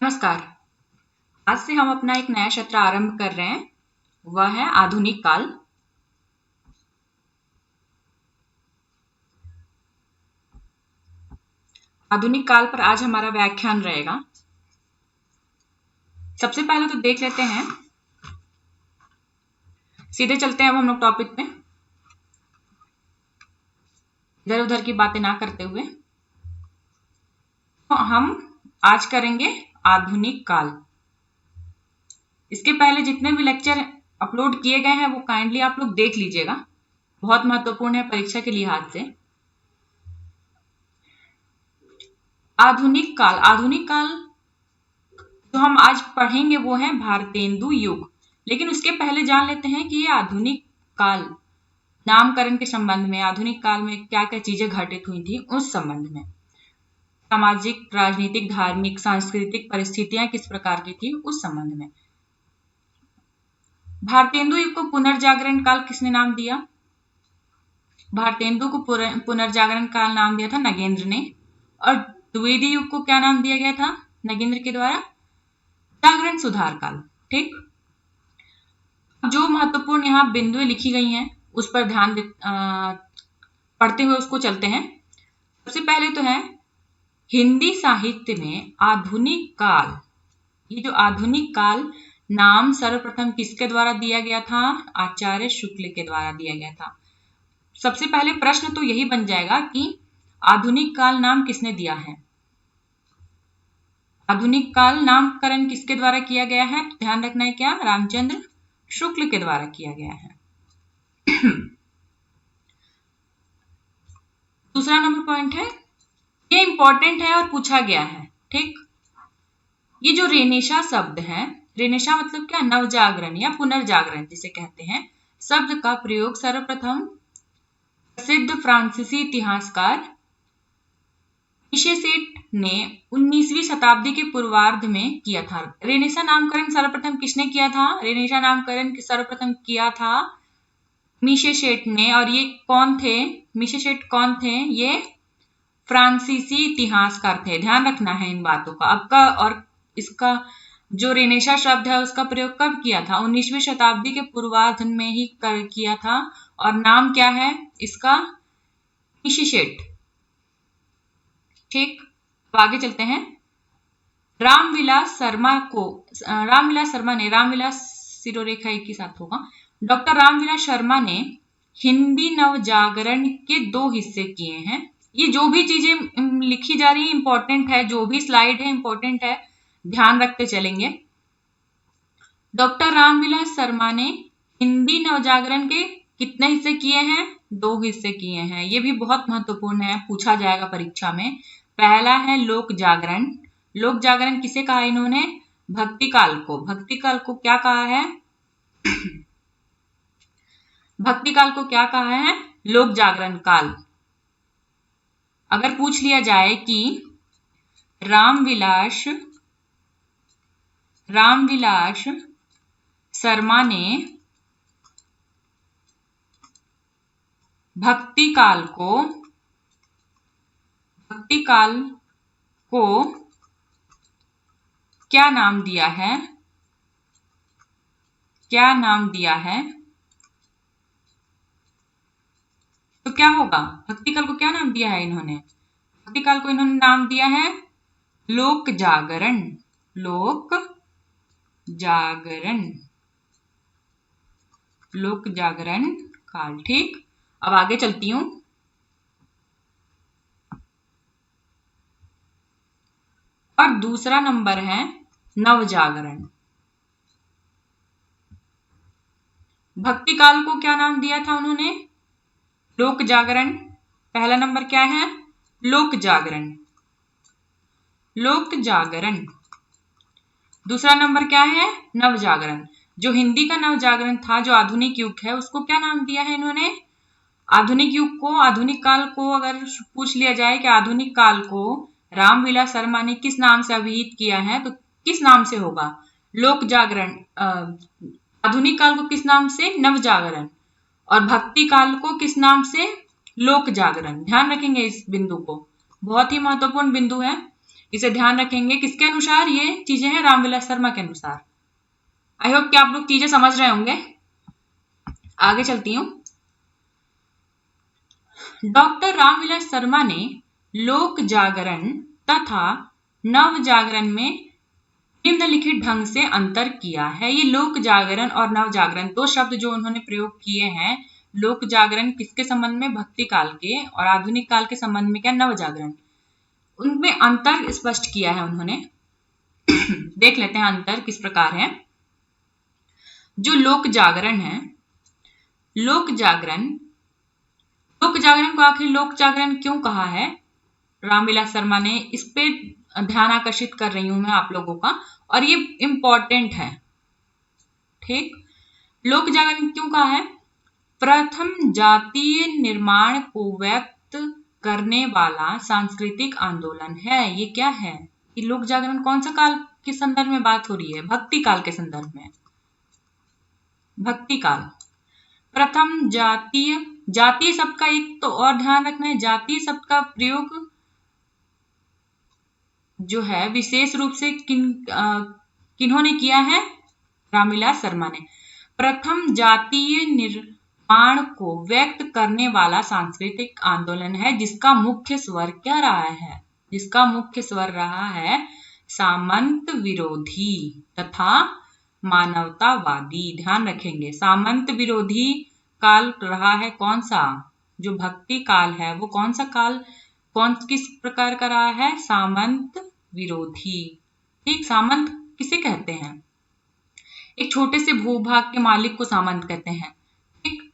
नमस्कार। आज से हम अपना एक नया सत्र आरंभ कर रहे हैं, वह है आधुनिक काल। आधुनिक काल पर आज हमारा व्याख्यान रहेगा। सबसे पहले तो देख लेते हैं, सीधे चलते हैं अब हम लोग टॉपिक पे, इधर उधर की बातें ना करते हुए। तो हम आज करेंगे आधुनिक काल। इसके पहले जितने भी लेक्चर अपलोड किए गए हैं वो काइंडली आप लोग देख लीजिएगा, बहुत महत्वपूर्ण है परीक्षा के लिहाज से। आधुनिक काल जो हम आज पढ़ेंगे वो है भारतेंदु युग। लेकिन उसके पहले जान लेते हैं कि ये आधुनिक काल नामकरण के संबंध में, आधुनिक काल में क्या क्या चीजें घटित हुई थी उस संबंध में, सामाजिक, राजनीतिक, धार्मिक, सांस्कृतिक परिस्थितियां किस प्रकार की थी उस संबंध में। भारतेंदु युग को पुनर्जागरण काल किसने नाम दिया? भारतेंदु को पुनर्जागरण काल नाम दिया था नगेंद्र ने। और द्विवेदी युग को क्या नाम दिया गया था नगेंद्र के द्वारा? जागरण सुधार काल। ठीक, जो महत्वपूर्ण यहाँ बिंदुएं लिखी गई हैं उस पर ध्यान पढ़ते हुए उसको चलते हैं। सबसे पहले तो है हिंदी साहित्य में आधुनिक काल। ये जो आधुनिक काल नाम सर्वप्रथम किसके द्वारा दिया गया था? आचार्य शुक्ल के द्वारा दिया गया था। सबसे पहले प्रश्न तो यही बन जाएगा कि आधुनिक काल नाम किसने दिया है? आधुनिक काल नामकरण किसके द्वारा किया गया है? तो ध्यान रखना है क्या? रामचंद्र शुक्ल के द्वारा किया गया है। दूसरा नंबर पॉइंट है, ये इंपॉर्टेंट है और पूछा गया है। ठीक, ये जो रेनेशा शब्द है, रेनेशा मतलब क्या? नवजागरण या पुनर्जागरण जिसे कहते हैं, शब्द का प्रयोग सर्वप्रथम प्रसिद्ध फ्रांसीसी इतिहासकार मीशे सेठ ने 19वीं शताब्दी के पूर्वार्ध में किया था। रेनेशा नामकरण सर्वप्रथम किसने किया था? रेनेशा नामकरण सर्वप्रथम किया था मीशे सेठ ने। और ये कौन थे? मीशे सेठ कौन थे? ये फ्रांसीसी इतिहासकार थे। ध्यान रखना है इन बातों का आपका। और इसका जो रेनेशा शब्द है उसका प्रयोग कब किया था? 19वीं शताब्दी के पूर्वार्ध में ही किया था। और नाम क्या है इसका? मीशे सेठ। ठीक, तो आगे चलते हैं। रामविलास सिरोरेखा एक ही साथ होगा। डॉक्टर रामविलास शर्मा ने हिंदी नवजागरण के 2 हिस्से किए हैं। ये जो भी चीजें लिखी जा रही है इंपॉर्टेंट है, जो भी स्लाइड है इंपॉर्टेंट है, ध्यान रखते चलेंगे। डॉक्टर रामविलास शर्मा ने हिंदी नवजागरण के कितने हिस्से किए हैं? 2 हिस्से किए हैं। ये भी बहुत महत्वपूर्ण है, पूछा जाएगा परीक्षा में। पहला है लोक जागरण। लोक जागरण किसे कहा इन्होंने? भक्ति काल को। भक्ति काल को क्या कहा है? भक्ति काल को क्या कहा है? लोक जागरण काल। अगर पूछ लिया जाए कि रामविलास शर्मा ने भक्ति काल को क्या नाम दिया है? क्या नाम दिया है? तो क्या होगा? भक्ति काल को क्या नाम दिया है इन्होंने? भक्ति काल को इन्होंने नाम दिया है लोक जागरण। लोक जागरण काल। ठीक, अब आगे चलती हूं। और दूसरा नंबर है नवजागरण। भक्ति काल को क्या नाम दिया था उन्होंने? लोक जागरण। पहला नंबर क्या है? लोक जागरण। दूसरा नंबर क्या है? नवजागरण। जो हिंदी का नवजागरण था, जो आधुनिक युग है, उसको क्या नाम दिया है इन्होंने? आधुनिक युग को, आधुनिक काल को अगर पूछ लिया जाए कि आधुनिक काल को रामविलास शर्मा ने किस नाम से अभिहित किया है, तो किस नाम से होगा? लोक जागरण। आधुनिक काल को किस नाम से? नवजागरण। और भक्ति काल को किस नाम से? लोक जागरण। ध्यान रखेंगे इस बिंदु को, बहुत ही महत्वपूर्ण बिंदु है। इसे ध्यान रखेंगे। किसके अनुसार ये चीजें हैं? रामविलास शर्मा के अनुसार। आई होप कि आप लोग चीजें समझ रहे होंगे। आगे चलती हूँ। डॉक्टर रामविलास शर्मा ने लोक जागरण तथा नव जागरण में निम्नलिखित ढंग से अंतर किया है। ये लोक जागरण और नव जागरण दो शब्द जो उन्होंने प्रयोग किए हैं। लोक जागरण किसके संबंध में? भक्ति काल के। और आधुनिक काल के संबंध में क्या? नव जागरण। उनमें अंतर स्पष्ट किया है उन्होंने। देख लेते हैं अंतर किस प्रकार है। जो लोक जागरण है, लोक जागरण को आखिर लोक जागरण क्यों कहा है? रामविलास शर्मा ने इस पे ध्यान आकर्षित कर रही हूं मैं आप लोगों का, और ये इंपॉर्टेंट है। ठीक, लोक जागरण क्यों कहा है? प्रथम जातीय निर्माण को व्यक्त करने वाला सांस्कृतिक आंदोलन है। ये क्या है? ये लोक जागरण कौन सा काल के संदर्भ में बात हो रही है? भक्ति काल के संदर्भ में। भक्ति काल। प्रथम जातीय शब्द का एक तो और ध्यान रखना है, जातीय शब्द का प्रयोग जो है विशेष रूप से किन्होंने किया है? रामविलास शर्मा ने। प्रथम जातीय निर्माण को व्यक्त करने वाला सांस्कृतिक आंदोलन है जिसका मुख्य स्वर क्या रहा है? जिसका मुख्य स्वर रहा है सामंत विरोधी तथा मानवतावादी। ध्यान रखेंगे, सामंत विरोधी काल रहा है कौन सा? जो भक्ति काल है वो कौन सा काल, किस प्रकार का रहा है? सामंत विरोधी। ठीक, सामंत किसे कहते हैं? एक छोटे से भूभाग के मालिक को सामंत कहते हैं। ठीक,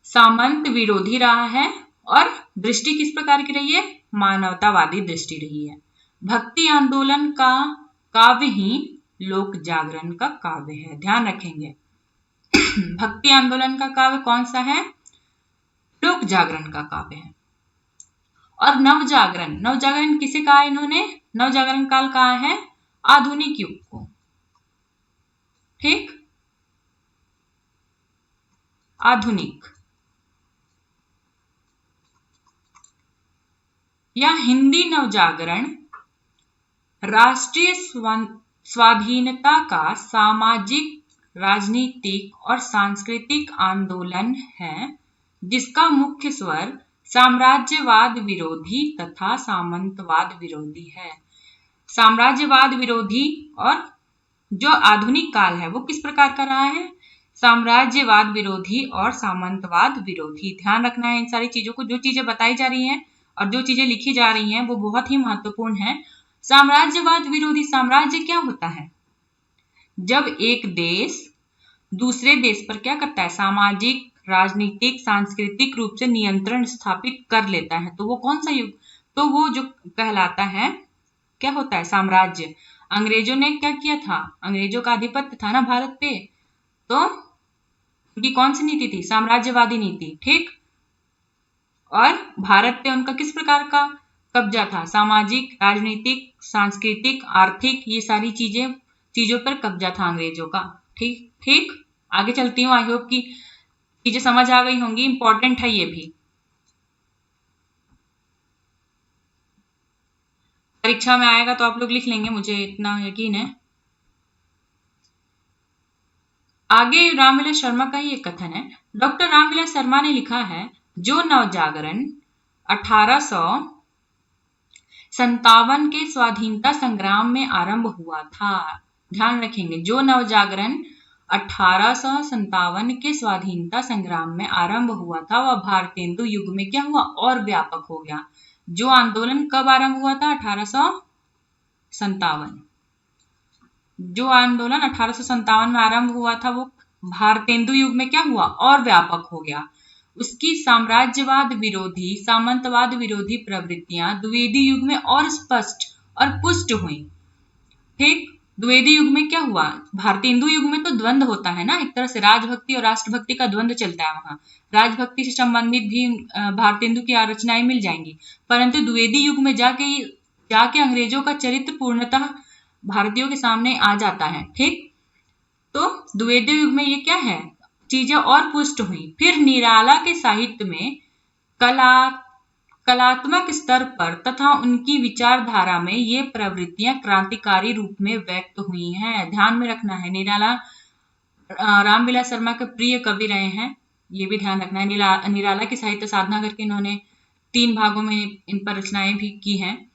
सामंत विरोधी रहा है और दृष्टि किस प्रकार की रही है? मानवतावादी दृष्टि रही है। भक्ति आंदोलन का काव्य ही लोक जागरण का काव्य है। ध्यान रखेंगे, भक्ति आंदोलन का काव्य कौन सा है? लोक जागरण का काव्य है। और नवजागरण किसे कहा है इन्होंने? नवजागरण काल कहा है आधुनिक युग को। ठीक, आधुनिक या हिंदी नवजागरण राष्ट्रीय स्वाधीनता का सामाजिक, राजनीतिक और सांस्कृतिक आंदोलन है जिसका मुख्य स्वर साम्राज्यवाद विरोधी तथा सामंतवाद विरोधी है। साम्राज्यवाद विरोधी और जो आधुनिक काल है वो किस प्रकार का रहा है? साम्राज्यवाद विरोधी और सामंतवाद विरोधी। ध्यान रखना है इन सारी चीजों को। जो चीजें बताई जा रही हैं और जो चीजें लिखी जा रही हैं वो बहुत ही महत्वपूर्ण है। साम्राज्यवाद विरोधी, साम्राज्य क्या होता है? जब एक देश दूसरे देश पर क्या करता है? सामाजिक, राजनीतिक, सांस्कृतिक रूप से नियंत्रण स्थापित कर लेता है, तो वो कौन सा युग? तो वो जो कहलाता है क्या होता है? साम्राज्य। अंग्रेजों ने क्या किया था? अंग्रेजों का आधिपत्य था ना भारत पे, तो उनकी कौन सी नीति थी? साम्राज्यवादी नीति। ठीक, और भारत पे उनका किस प्रकार का कब्जा था? सामाजिक, राजनीतिक, सांस्कृतिक, आर्थिक, ये सारी चीजों पर कब्जा था अंग्रेजों का। ठीक ठीक, आगे चलती हूँ। आई होप की चीजें समझ आ गई होंगी। इंपॉर्टेंट है ये भी, परीक्षा में आएगा तो आप लोग लिख लेंगे, मुझे इतना यकीन है। आगे रामविलास शर्मा का ही एक कथन है। डॉक्टर रामविलास शर्मा ने लिखा है, जो नवजागरण 1857 के स्वाधीनता संग्राम में आरंभ हुआ था। ध्यान रखेंगे, जो नवजागरण 1857 के स्वाधीनता संग्राम में आरंभ हुआ था वह भारतेंदु युग में क्या हुआ? और व्यापक हो गया। जो आंदोलन कब आरंभ हुआ था? 1857। जो आंदोलन 1857 में आरंभ हुआ था वो भारतेंदु युग में क्या हुआ? और व्यापक हो गया। उसकी साम्राज्यवाद विरोधी, सामंतवाद विरोधी प्रवृत्तियां द्विवेदी युग में और स्पष्ट और पुष्ट हुई। ठीक, द्विवेदी युग में क्या हुआ? भारतेंदु युग में तो द्वंद्व होता है ना, एक तरह से राजभक्ति और राष्ट्रभक्ति का द्वंद्व चलता है। वहां राजभक्ति से संबंधित भी भारतेंदु की आलोचनाएं मिल जाएंगी, परंतु द्विवेदी युग में जाके अंग्रेजों का चरित्र पूर्णतः भारतीयों के सामने आ जाता है। ठीक, तो द्विवेदी युग में ये क्या है? चीजें और पुष्ट हुई। फिर निराला के साहित्य में कला, कलात्मक स्तर पर तथा उनकी विचारधारा में ये प्रवृत्तियां क्रांतिकारी रूप में व्यक्त हुई हैं। ध्यान में रखना है, निराला रामविलास शर्मा के प्रिय कवि रहे हैं, ये भी ध्यान रखना है। निराला की साहित्य साधना करके इन्होंने 3 भागों में इन पर रचनाएं भी की हैं।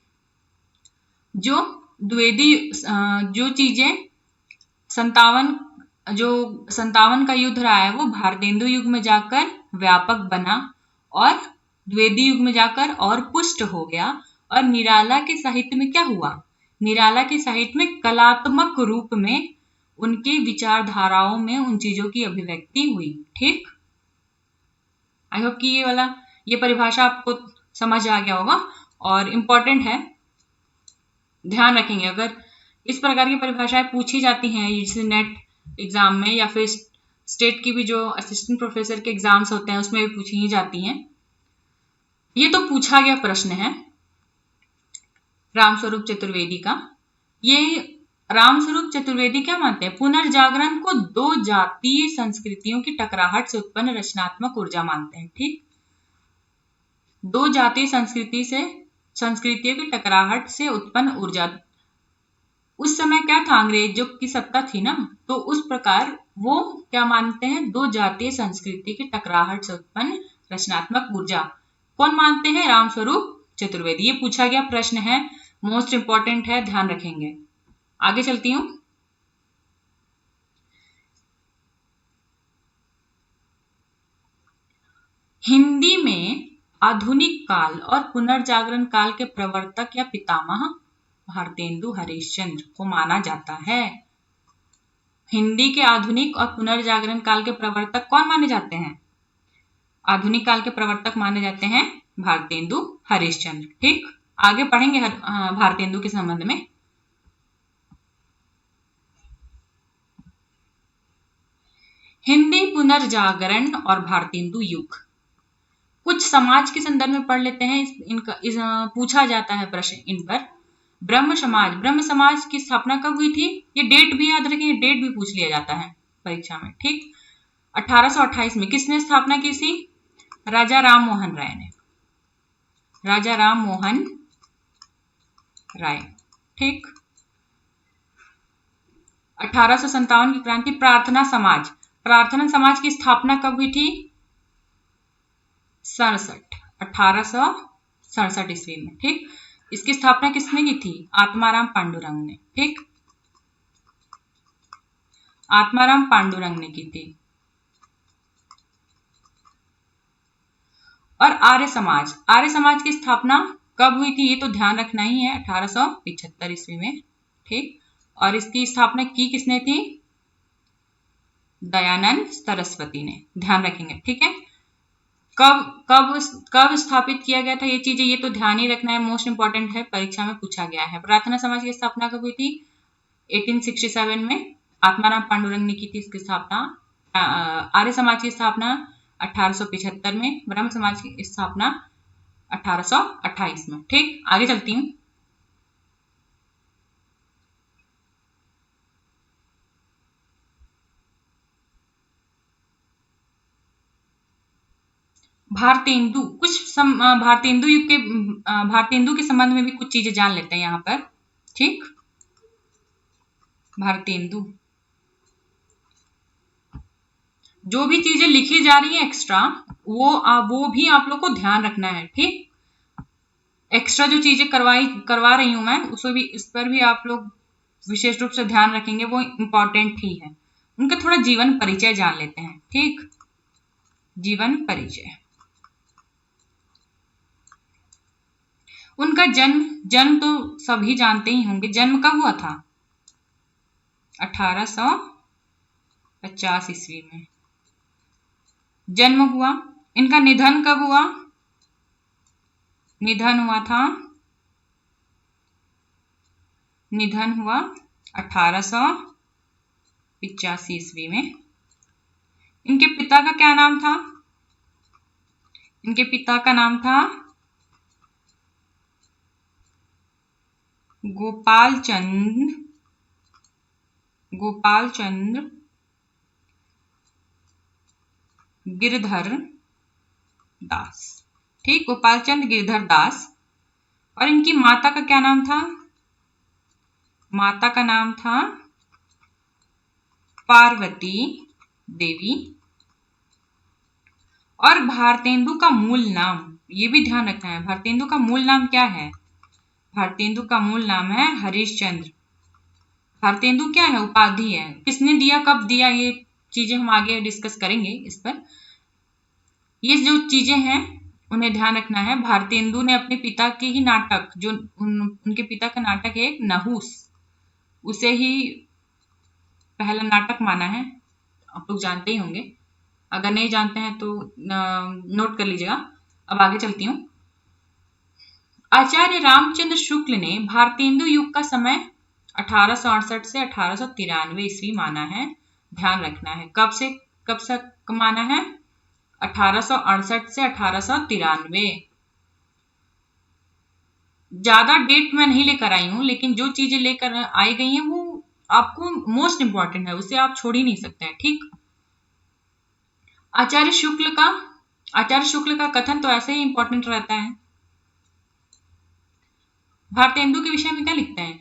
जो द्विवेदी जो चीजें 57 का युद्ध रहा है वो भारतेंदु युग में जाकर व्यापक बना और द्विवेदी युग में जाकर और पुष्ट हो गया। और निराला के साहित्य में क्या हुआ? निराला के साहित्य में कलात्मक रूप में उनके विचारधाराओं में उन चीजों की अभिव्यक्ति हुई। ठीक, आई होप कि ये परिभाषा आपको समझ आ गया होगा और इम्पोर्टेंट है, ध्यान रखेंगे। अगर इस प्रकार की परिभाषाएं पूछी जाती हैं जैसे नेट एग्जाम में या फिर स्टेट की भी जो असिस्टेंट प्रोफेसर के एग्जाम्स होते हैं उसमें भी पूछी ही जाती हैं। ये तो पूछा गया प्रश्न है रामस्वरूप चतुर्वेदी का। ये रामस्वरूप चतुर्वेदी क्या मानते हैं? पुनर्जागरण को 2 जातीय संस्कृतियों की टकराहट से उत्पन्न रचनात्मक ऊर्जा मानते हैं। ठीक, 2 जातीय संस्कृतियों की टकराहट से उत्पन्न ऊर्जा। उस समय क्या था, अंग्रेजों की सत्ता थी ना, तो उस प्रकार वो क्या मानते हैं? 2 जातीय संस्कृति की टकराहट से उत्पन्न रचनात्मक ऊर्जा। कौन मानते हैं? रामस्वरूप चतुर्वेदी। ये पूछा गया प्रश्न है, मोस्ट इंपॉर्टेंट है, ध्यान रखेंगे। आगे चलती हूं। हिंदी में आधुनिक काल और पुनर्जागरण काल के प्रवर्तक या पितामह भारतेंदु हरिश्चंद्र को माना जाता है। हिंदी के आधुनिक और पुनर्जागरण काल के प्रवर्तक कौन माने जाते हैं? आधुनिक काल के प्रवर्तक माने जाते हैं भारतेंदु हरिश्चंद्र। ठीक, आगे पढ़ेंगे भारतेंदु के संबंध में। हिंदी पुनर्जागरण और भारतेंदु युग कुछ समाज के संदर्भ में पढ़ लेते हैं। पूछा जाता है प्रश्न इन पर। ब्रह्म समाज की स्थापना कब हुई थी? ये डेट भी याद रखेंगे, डेट भी पूछ लिया जाता है परीक्षा में। ठीक, 1828 में। किसने स्थापना की थी? राजा राम मोहन राय ने। राजा राम मोहन राय। ठीक, 1857 की क्रांति। प्रार्थना समाज की स्थापना कब हुई थी? 1867 ईस्वी में। ठीक, इसकी स्थापना किसने की थी? आत्माराम पांडुरंग ने। ठीक, आत्माराम पांडुरंग ने की थी। और आर्य समाज की स्थापना कब हुई थी? ये तो ध्यान रखना ही है, 1875 ईस्वी में। ठीक, और इसकी स्थापना की किसने थी? दयानंद सरस्वती ने। ध्यान रखेंगे। ठीक है, कब स्थापित किया गया था ये चीजें, ये तो ध्यान ही रखना है, मोस्ट इंपॉर्टेंट है, परीक्षा में पूछा गया है। प्रार्थना समाज की स्थापना कब हुई थी? 1867 में। आत्माराम पांडुरंग ने की थी इसकी स्थापना। आर्य समाज की स्थापना 1875 में। ब्रह्म समाज की स्थापना 1828 में। ठीक, आगे चलती हूँ। भारतेंदु के संबंध में भी कुछ चीजें जान लेते हैं यहाँ पर। ठीक, भारतेंदु जो भी चीजें लिखी जा रही है एक्स्ट्रा, वो भी आप लोग को ध्यान रखना है। ठीक, एक्स्ट्रा जो चीजें करवा रही हूं मैं, उसको भी, इस पर भी आप लोग विशेष रूप से ध्यान रखेंगे, वो इंपॉर्टेंट ही है। उनका थोड़ा जीवन परिचय जान लेते हैं। ठीक, जीवन परिचय। उनका जन्म तो सभी जानते ही होंगे। जन्म कब हुआ था? 1850 ईस्वी में जन्म हुआ। इनका निधन कब हुआ? निधन हुआ 1885 ईस्वी में। इनके पिता का क्या नाम था? इनके पिता का नाम था गोपाल चंद्र गिरधर दास। ठीक, गोपाल चंद गिरधर दास। और इनकी माता का क्या नाम था? माता का नाम था पार्वती देवी। और भारतेंदु का मूल नाम, ये भी ध्यान रखना है, भारतेंदु का मूल नाम क्या है? भारतेंदु का मूल नाम है हरिश्चंद्र। भारतेंदु क्या है? उपाधि है। किसने दिया, कब दिया, ये चीजें हम आगे डिस्कस करेंगे इस पर। ये जो चीजें हैं उन्हें ध्यान रखना है। भारतेंदु ने अपने पिता के ही नाटक, जो उनके पिता का नाटक है एक नहुस, उसे ही पहला नाटक माना है। आप लोग जानते ही होंगे, अगर नहीं जानते हैं तो नोट कर लीजिएगा। अब आगे चलती हूँ। आचार्य रामचंद्र शुक्ल ने भारतेंदु युग का समय 1868 से 1893 ईस्वी माना है। ध्यान रखना है कब से कब माना है? 1868 से 1893। ज्यादा डेट मैं नहीं लेकर आई हूं, लेकिन जो चीजें लेकर आई गई हैं वो आपको मोस्ट इंपॉर्टेंट है, उसे आप छोड़ ही नहीं सकते हैं। ठीक, आचार्य शुक्ल का कथन तो ऐसे ही इंपॉर्टेंट रहता है। भारतेंदु के विषय में क्या लिखते हैं?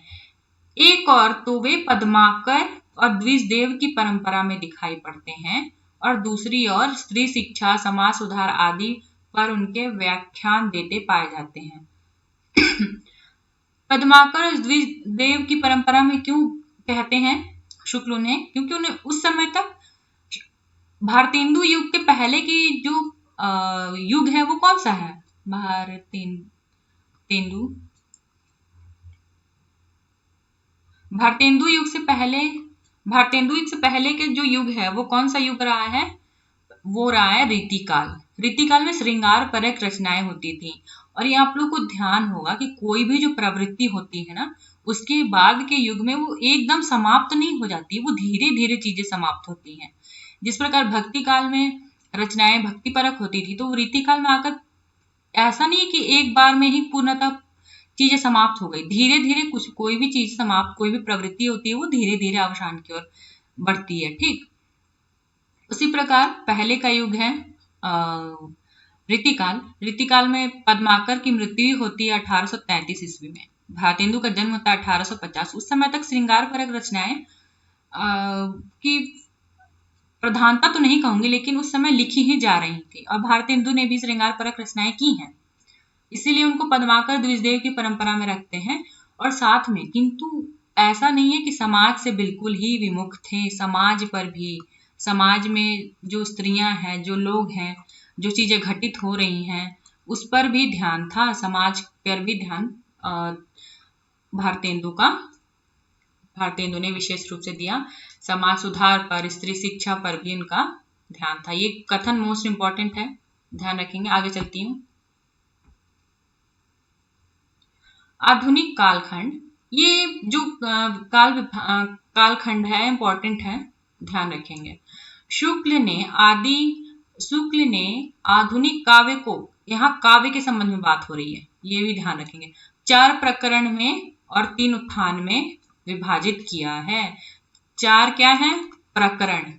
एक और तो वे पद्माकर और द्विजदेव की परंपरा में दिखाई पड़ते हैं, और दूसरी ओर स्त्री शिक्षा, समाज सुधार आदि पर उनके व्याख्यान देते पाए जाते हैं। पद्माकर और द्विजदेव की परंपरा में क्यों कहते हैं शुक्ल ने? क्योंकि उन्हें उस समय तक भारतेंदु युग के पहले की जो युग है वो कौन सा है? भारतेंदु युग से पहले के जो युग है वो कौन सा युग रहा है? वो रहा है रीतिकाल। रीतिकाल में श्रृंगार परक रचनाएं होती थी। और ये आप लोग को ध्यान होगा कि कोई भी जो प्रवृत्ति होती है ना, उसके बाद के युग में वो एकदम समाप्त नहीं हो जाती, वो धीरे धीरे चीजें समाप्त होती हैं। जिस प्रकार भक्ति काल में रचनाएं भक्ति परक होती थी, तो वो रीतिकाल में आकर ऐसा नहीं है कि एक बार में ही पूर्णतः चीजें समाप्त हो गई। धीरे धीरे कोई भी चीज समाप्त, कोई भी प्रवृत्ति होती है वो धीरे धीरे अवसान की ओर बढ़ती है। ठीक, उसी प्रकार पहले का युग है रीतिकाल। रीतिकाल में पद्माकर की मृत्यु होती है 1833 ईस्वी में। भारतेंदु का जन्म होता है 1850। उस समय तक श्रृंगार परक रचनाएं की प्रधानता तो नहीं कहूंगी, लेकिन उस समय लिखी ही जा रही थी, और भारतेंदु ने भी श्रृंगार परक रचनाएं की हैं, इसीलिए उनको पद्माकर द्विजदेव की परंपरा में रखते हैं। और साथ में, किंतु ऐसा नहीं है कि समाज से बिल्कुल ही विमुख थे। समाज पर भी, समाज में जो स्त्रियां हैं, जो लोग हैं, जो चीजें घटित हो रही हैं, उस पर भी ध्यान था। समाज पर भी ध्यान भारतेंदु ने विशेष रूप से दिया। समाज सुधार पर, स्त्री शिक्षा पर भी उनका ध्यान था। ये कथन मोस्ट इंपॉर्टेंट है, ध्यान रखेंगे। आगे चलती हूँ। आधुनिक कालखंड, ये जो कालखंड है इंपॉर्टेंट है, ध्यान रखेंगे। शुक्ल ने आधुनिक काव्य को, यहाँ काव्य के संबंध में बात हो रही है, ये भी ध्यान रखेंगे, 4 प्रकरण में और 3 उत्थान में विभाजित किया है। 4 क्या है? प्रकरण,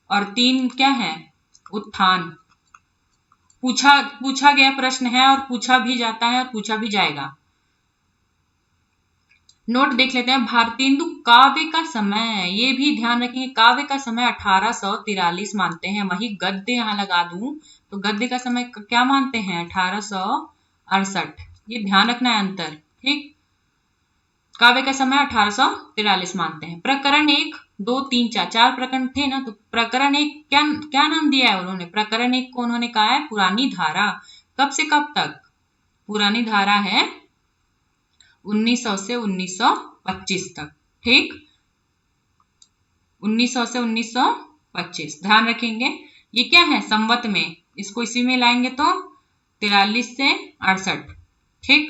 और 3 क्या है? उत्थान। पूछा गया प्रश्न है, और पूछा भी जाता है, और पूछा भी जाएगा। नोट देख लेते हैं। भारतेंदु काव्य का समय, ये भी ध्यान रखेंगे, काव्य का समय 1843 मानते हैं। वही गद्य यहाँ लगा दूं तो गद्य का समय क्या मानते हैं? 1868। ये ध्यान रखना है अंतर। ठीक, काव्य का समय 1843 मानते हैं। प्रकरण 1, 2, 3, 4 प्रकरण थे ना, तो प्रकरण 1 क्या नाम दिया है उन्होंने? प्रकरण 1 को उन्होंने कहा है पुरानी धारा। कब से कब तक? पुरानी धारा है 1900 से 1925 तक। ठीक, 1900 से 1925 ध्यान रखेंगे। ये क्या है? संवत में, इसको इसी में लाएंगे तो 43 से 68। ठीक,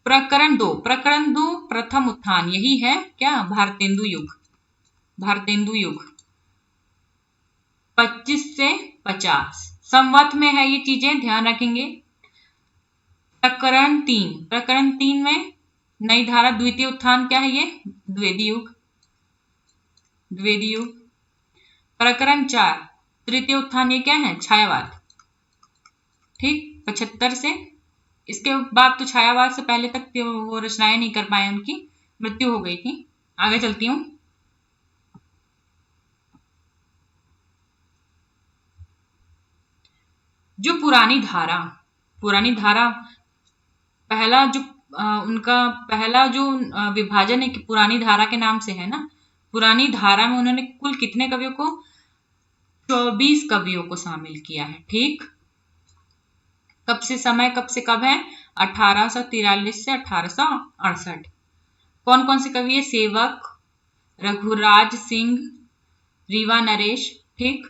प्रकरण 2 प्रथम उत्थान, यही है क्या? भारतेंदु युग 25 से 50 संवत में है। ये चीजें ध्यान रखेंगे। प्रकरण 3 में नई धारा, द्वितीय उत्थान क्या है? ये द्विवेदी युग। प्रकरण 4 तृतीय उत्थान, ये क्या है? छायावाद। ठीक, 75 से। इसके बाद तो छायावाद से पहले तक वो रचनाएं नहीं कर पाए, उनकी मृत्यु हो गई थी। आगे चलती हूँ। जो पुरानी धारा पहला जो उनका पहला जो विभाजन है कि पुरानी धारा के नाम से है ना। पुरानी धारा में उन्होंने कुल कितने कवियों को? 24 कवियों को शामिल किया है। ठीक, कब से समय कब से कब है? 1843 से 1868। कौन कौन से कवि है? सेवक, रघुराज सिंह, रीवा नरेश, ठीक,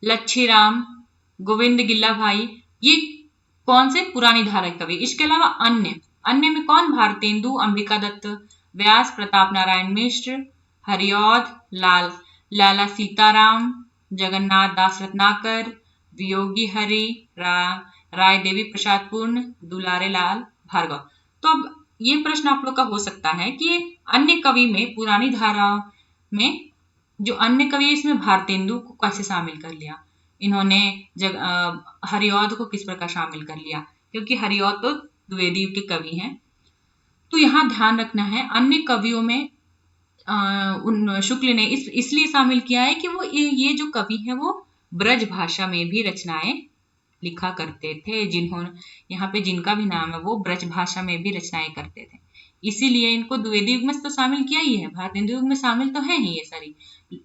लच्छीराम, गोविंद गिल्ला भाई, ये कौन से? पुरानी धारा के कवि। इसके अलावा अन्य में कौन? भारतेंदु, अंबिका दत्त, व्यास, प्रताप नारायण मिश्र, हरिऔध, लाला सीताराम, जगन्नाथ दास रत्नाकर, वियोगी हरि, राय देवी प्रसाद पूर्ण, दुलारे लाल भार्गव। तो अब ये प्रश्न आप लोग का हो सकता है कि अन्य कवि में, पुरानी धारा में जो अन्य कवि, इसमें भारतेंदु को कैसे शामिल कर लिया इन्होंने? हरिऔध को किस प्रकार शामिल कर लिया? क्योंकि हरिऔध तो द्विवेदी युग के कवि हैं। तो यहाँ ध्यान रखना है, अन्य कवियों में उन शुक्ल ने इसलिए शामिल किया है कि वो ये जो कवि है वो ब्रज भाषा में भी रचनाएं लिखा करते थे। जिन्होंने यहाँ पे जिनका भी नाम है वो ब्रज भाषा में भी रचनाएं करते थे, इसीलिए इनको द्विवेदी युग में तो शामिल किया ही है। भारतेंदु युग में शामिल तो है ही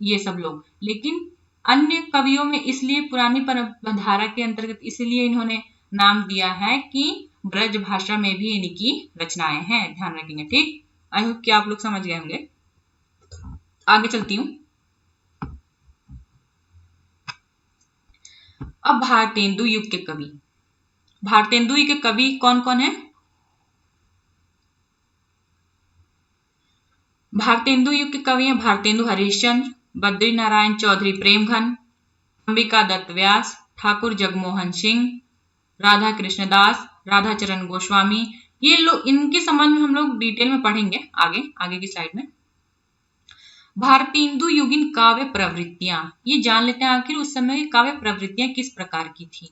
ये सब लोग, लेकिन अन्य कवियों में इसलिए पुरानी धारा के अंतर्गत इसलिए इन्होंने नाम दिया है कि ब्रज भाषा में भी इनकी रचनाएं हैं। ध्यान रखेंगे। ठीक, आई होप कि आप लोग समझ गए होंगे। आगे चलती हूँ। अब भारतेंदु युग के कवि, भारतेंदु युग के कवि कौन कौन है? भारतेंदु युग के कवि हैं भारतेंदु हरिश्चंद्र, बद्री नारायण चौधरी प्रेमघन, अंबिका दत्त व्यास, ठाकुर जगमोहन सिंह, राधा कृष्ण दास, राधा चरण गोस्वामी। ये लोग, इनके संबंध में हम लोग डिटेल में पढ़ेंगे आगे की स्लाइड में। भारतेंदु युगीन काव्य प्रवृत्तियां, ये जान लेते हैं आखिर उस समय काव्य प्रवृत्तियां किस प्रकार की थी।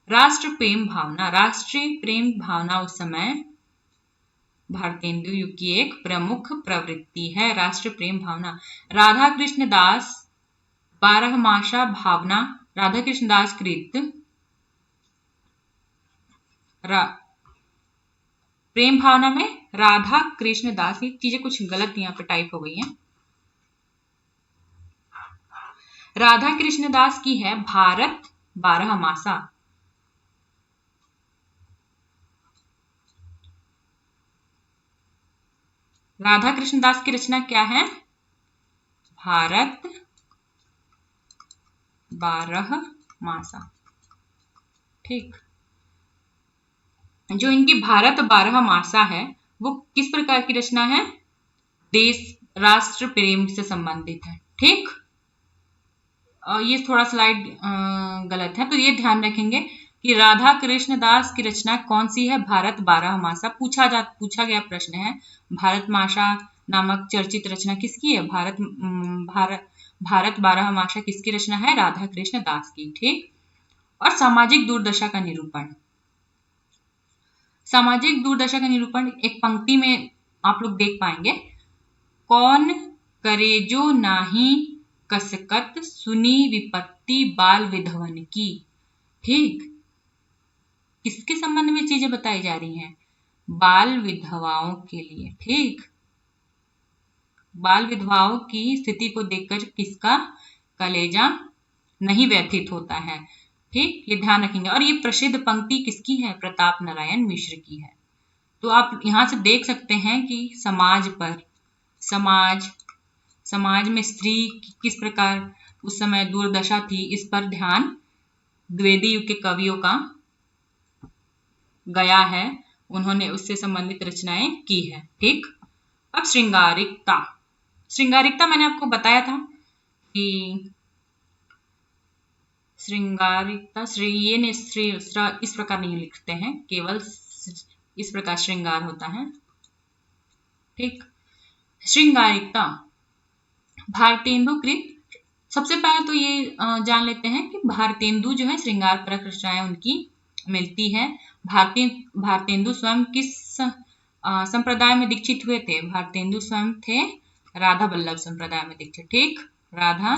राष्ट्रीय प्रेम भावना उस समय भारतेंदु युग की एक प्रमुख प्रवृत्ति है, राष्ट्रीय प्रेम भावना। राधा कृष्ण दास बारहमासा भावना, राधा कृष्ण दास कृत प्रेम भावना में राधा कृष्ण दास, ये चीजें कुछ गलत यहाँ पे टाइप हो गई हैं। राधा कृष्ण दास की है भारत बारहमासा। राधा कृष्ण दास की रचना क्या है? भारत बारहमासा। ठीक, जो इनकी भारत बारहमासा है वो किस प्रकार की रचना है? देश राष्ट्र प्रेम से संबंधित है। ठीक, ये थोड़ा स्लाइड गलत है, तो ये ध्यान रखेंगे कि राधा कृष्ण दास की रचना कौन सी है? भारत बारहमासा। पूछा गया प्रश्न है, भारत मासा नामक चर्चित रचना किसकी है? भारत बारहमासा किसकी रचना है? राधा कृष्ण दास की। ठीक, और सामाजिक दुर्दशा का निरूपण, सामाजिक दुर्दशा का निरूपण एक पंक्ति में आप लोग देख पाएंगे। कौन करेजो नाही कसकत, सुनी विपत्ति बाल विधवन की। ठीक, किसके संबंध में चीजें बताई जा रही हैं? बाल विधवाओं के लिए। ठीक, बाल विधवाओं की स्थिति को देखकर किसका कलेजा नहीं व्यथित होता है। ठीक, ये ध्यान रखेंगे। और ये प्रसिद्ध पंक्ति किसकी है? प्रताप नारायण मिश्र की है। तो आप यहां से देख सकते हैं कि समाज में स्त्री की किस प्रकार उस समय दुर्दशा थी, इस पर ध्यान द्विवेदी युग के कवियों का गया है। उन्होंने उससे संबंधित रचनाएं की है। ठीक, अब श्रृंगारिकता मैंने आपको बताया था कि श्रृंगारिकता इस प्रकार नहीं लिखते हैं, केवल इस प्रकार श्रृंगार होता है। ठीक, श्रृंगारिकता भारतेंदु कृत सबसे पहले तो ये जान लेते हैं कि भारतेंदु जो है श्रृंगार परक रचनाएं उनकी मिलती है। भारतेंदु स्वयं किस संप्रदाय में दीक्षित हुए थे? भारतेंदु स्वयं थे राधा वल्लभ संप्रदाय में दीक्षित। ठीक, राधा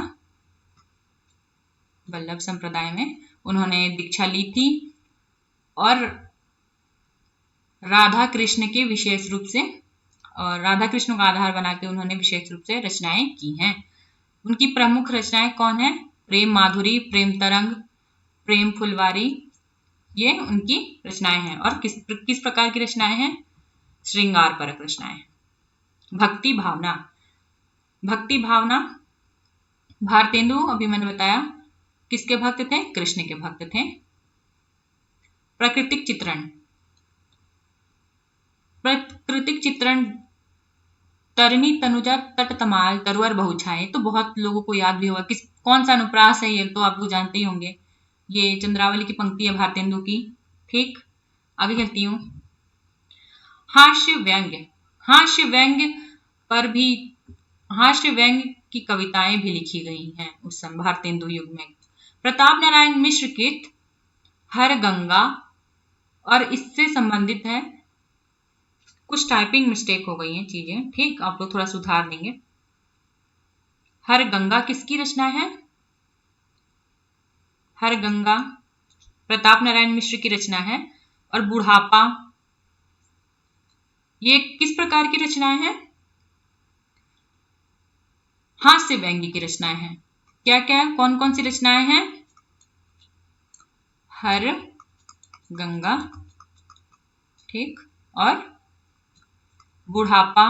वल्लभ संप्रदाय में उन्होंने दीक्षा ली थी और राधा कृष्ण के विशेष रूप से और राधा कृष्ण का आधार बना के उन्होंने विशेष रूप से रचनाएं की हैं। उनकी प्रमुख रचनाएं कौन है? प्रेम माधुरी, प्रेम तरंग, प्रेम फुलवारी, ये उनकी रचनाएं हैं। और किस प्रकार की रचनाएं हैं? श्रृंगार परक रचनाएं। भक्ति भावना, भक्ति भावना भारतेंदु अभी मैंने बताया किसके भक्त थे? कृष्ण के भक्त थे। प्राकृतिक चित्रण, प्राकृतिक चित्रण तरनी तनुजा तट तमाल तरवर बहुछाए, तो बहुत लोगों को याद भी होगा कौन सा अनुप्रास है, ये तो आप लोग जानते ही होंगे। ये चंद्रावली की पंक्ति है भारतेंदु की। ठीक, आगे चलती हूँ। हास्य व्यंग्य, हास्य व्यंग्य पर भी हास्य व्यंग्य की कविताएं भी लिखी गई हैं उस समय भारतेंदु युग में। प्रताप नारायण मिश्र कृत हर गंगा, और इससे संबंधित है, कुछ टाइपिंग मिस्टेक हो गई हैं चीजें, ठीक, आप लोग थोड़ा सुधार देंगे। हर गंगा किसकी रचना है? हर गंगा प्रताप नारायण मिश्र की रचना है। और बुढ़ापा, ये किस प्रकार की रचनाएं हैं? हास्य व्यंग्य की रचनाएं हैं। क्या क्या, कौन कौन सी रचनाएं हैं? हर गंगा, ठीक, और बुढ़ापा।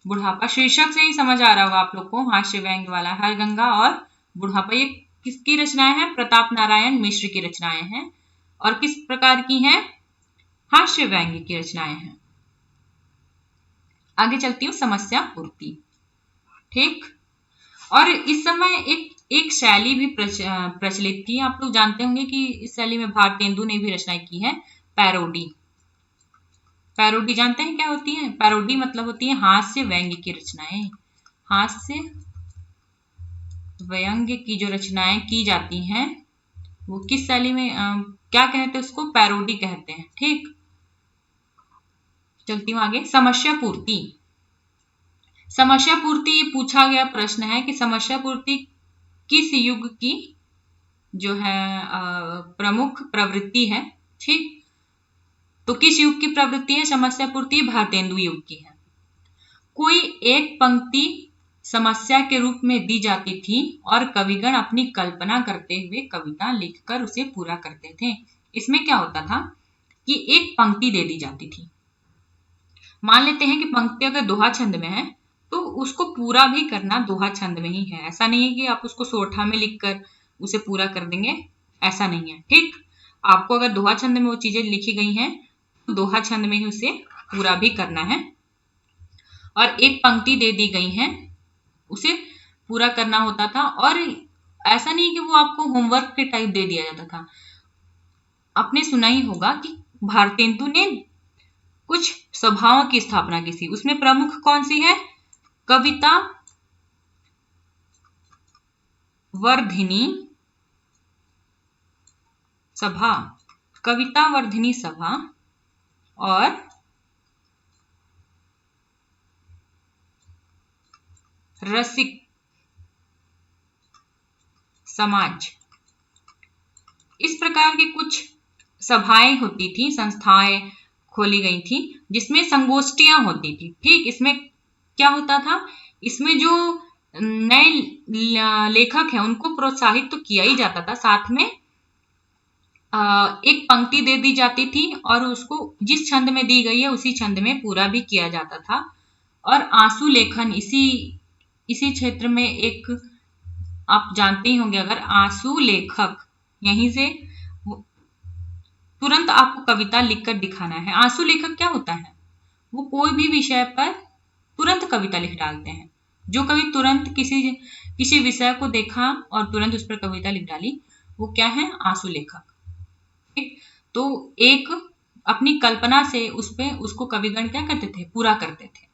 बुढ़ापा शीर्षक से ही समझ आ रहा होगा आप लोग को, हास्य व्यंग्य वाला हर गंगा और बुढ़ापा, ये किसकी रचनाएं हैं? प्रताप नारायण मिश्र की रचनाएं हैं। और किस प्रकार की हैं? हास्य व्यंग्य की रचनाएं हैं। आगे चलती हूँ, समस्या पूर्ति। ठीक, और इस समय एक शैली भी प्रचलित थी। आप लोग जानते होंगे कि इस शैली में भारतेंदु ने भी रचना की है, पैरोडी। पैरोडी जानते हैं क्या होती है? पैरोडी मतलब होती है हास्य व्यंग्य की रचनाएं। हास्य व्यंग्य की जो रचनाएं की जाती हैं वो किस शैली में क्या कहते हैं उसको? पैरोडी कहते हैं। ठीक, चलती हूँ आगे। समस्या पूर्ति, समस्या पूर्ति पूछा गया प्रश्न है कि समस्या पूर्ति किस युग की जो है प्रमुख प्रवृत्ति है। ठीक, तो किस युग की प्रवृत्ति है समस्या पूर्ति? भारतेंदु युग की है। कोई एक पंक्ति समस्या के रूप में दी जाती थी और कविगण अपनी कल्पना करते हुए कविता लिखकर उसे पूरा करते थे। इसमें क्या होता था कि एक पंक्ति दे दी जाती थी। मान लेते हैं कि पंक्ति अगर दोहा छंद में है तो उसको पूरा भी करना दोहा छंद में ही है। ऐसा नहीं है कि आप उसको सोठा में लिखकर उसे पूरा कर देंगे, ऐसा नहीं है। ठीक, आपको अगर दोहा छंद में वो चीजें लिखी गई हैं तो दोहा छंद में ही उसे पूरा भी करना है। और एक पंक्ति दे दी गई है, उसे पूरा करना होता था। और ऐसा नहीं कि वो आपको होमवर्क के टाइप दे दिया जाता था। आपने सुना ही होगा कि भारतेंदु ने कुछ सभाओं की स्थापना की थी। उसमें प्रमुख कौन सी है? कविता वर्धिनी सभा, कविता वर्धिनी सभा और रसिक समाज, इस प्रकार की कुछ सभाएं होती थी, संस्थाएं खोली गई थी जिसमें संगोष्ठियां होती थी। ठीक, इसमें क्या होता था? इसमें जो नए लेखक हैं उनको प्रोत्साहित तो किया ही जाता था, साथ में एक पंक्ति दे दी जाती थी और उसको जिस छंद में दी गई है उसी छंद में पूरा भी किया जाता था। और आंसू लेखन इसी क्षेत्र में एक आप जानते ही होंगे, अगर आंसू लेखक, यहीं से तुरंत आपको कविता लिखकर दिखाना है। आंसू लेखक क्या होता है? वो कोई भी विषय पर तुरंत कविता लिख डालते हैं। जो कवि तुरंत किसी विषय को देखा और तुरंत उस पर कविता लिख डाली, वो क्या है? आंसू लेखक। तो एक अपनी कल्पना से उसको कविगण क्या करते थे? पूरा करते थे।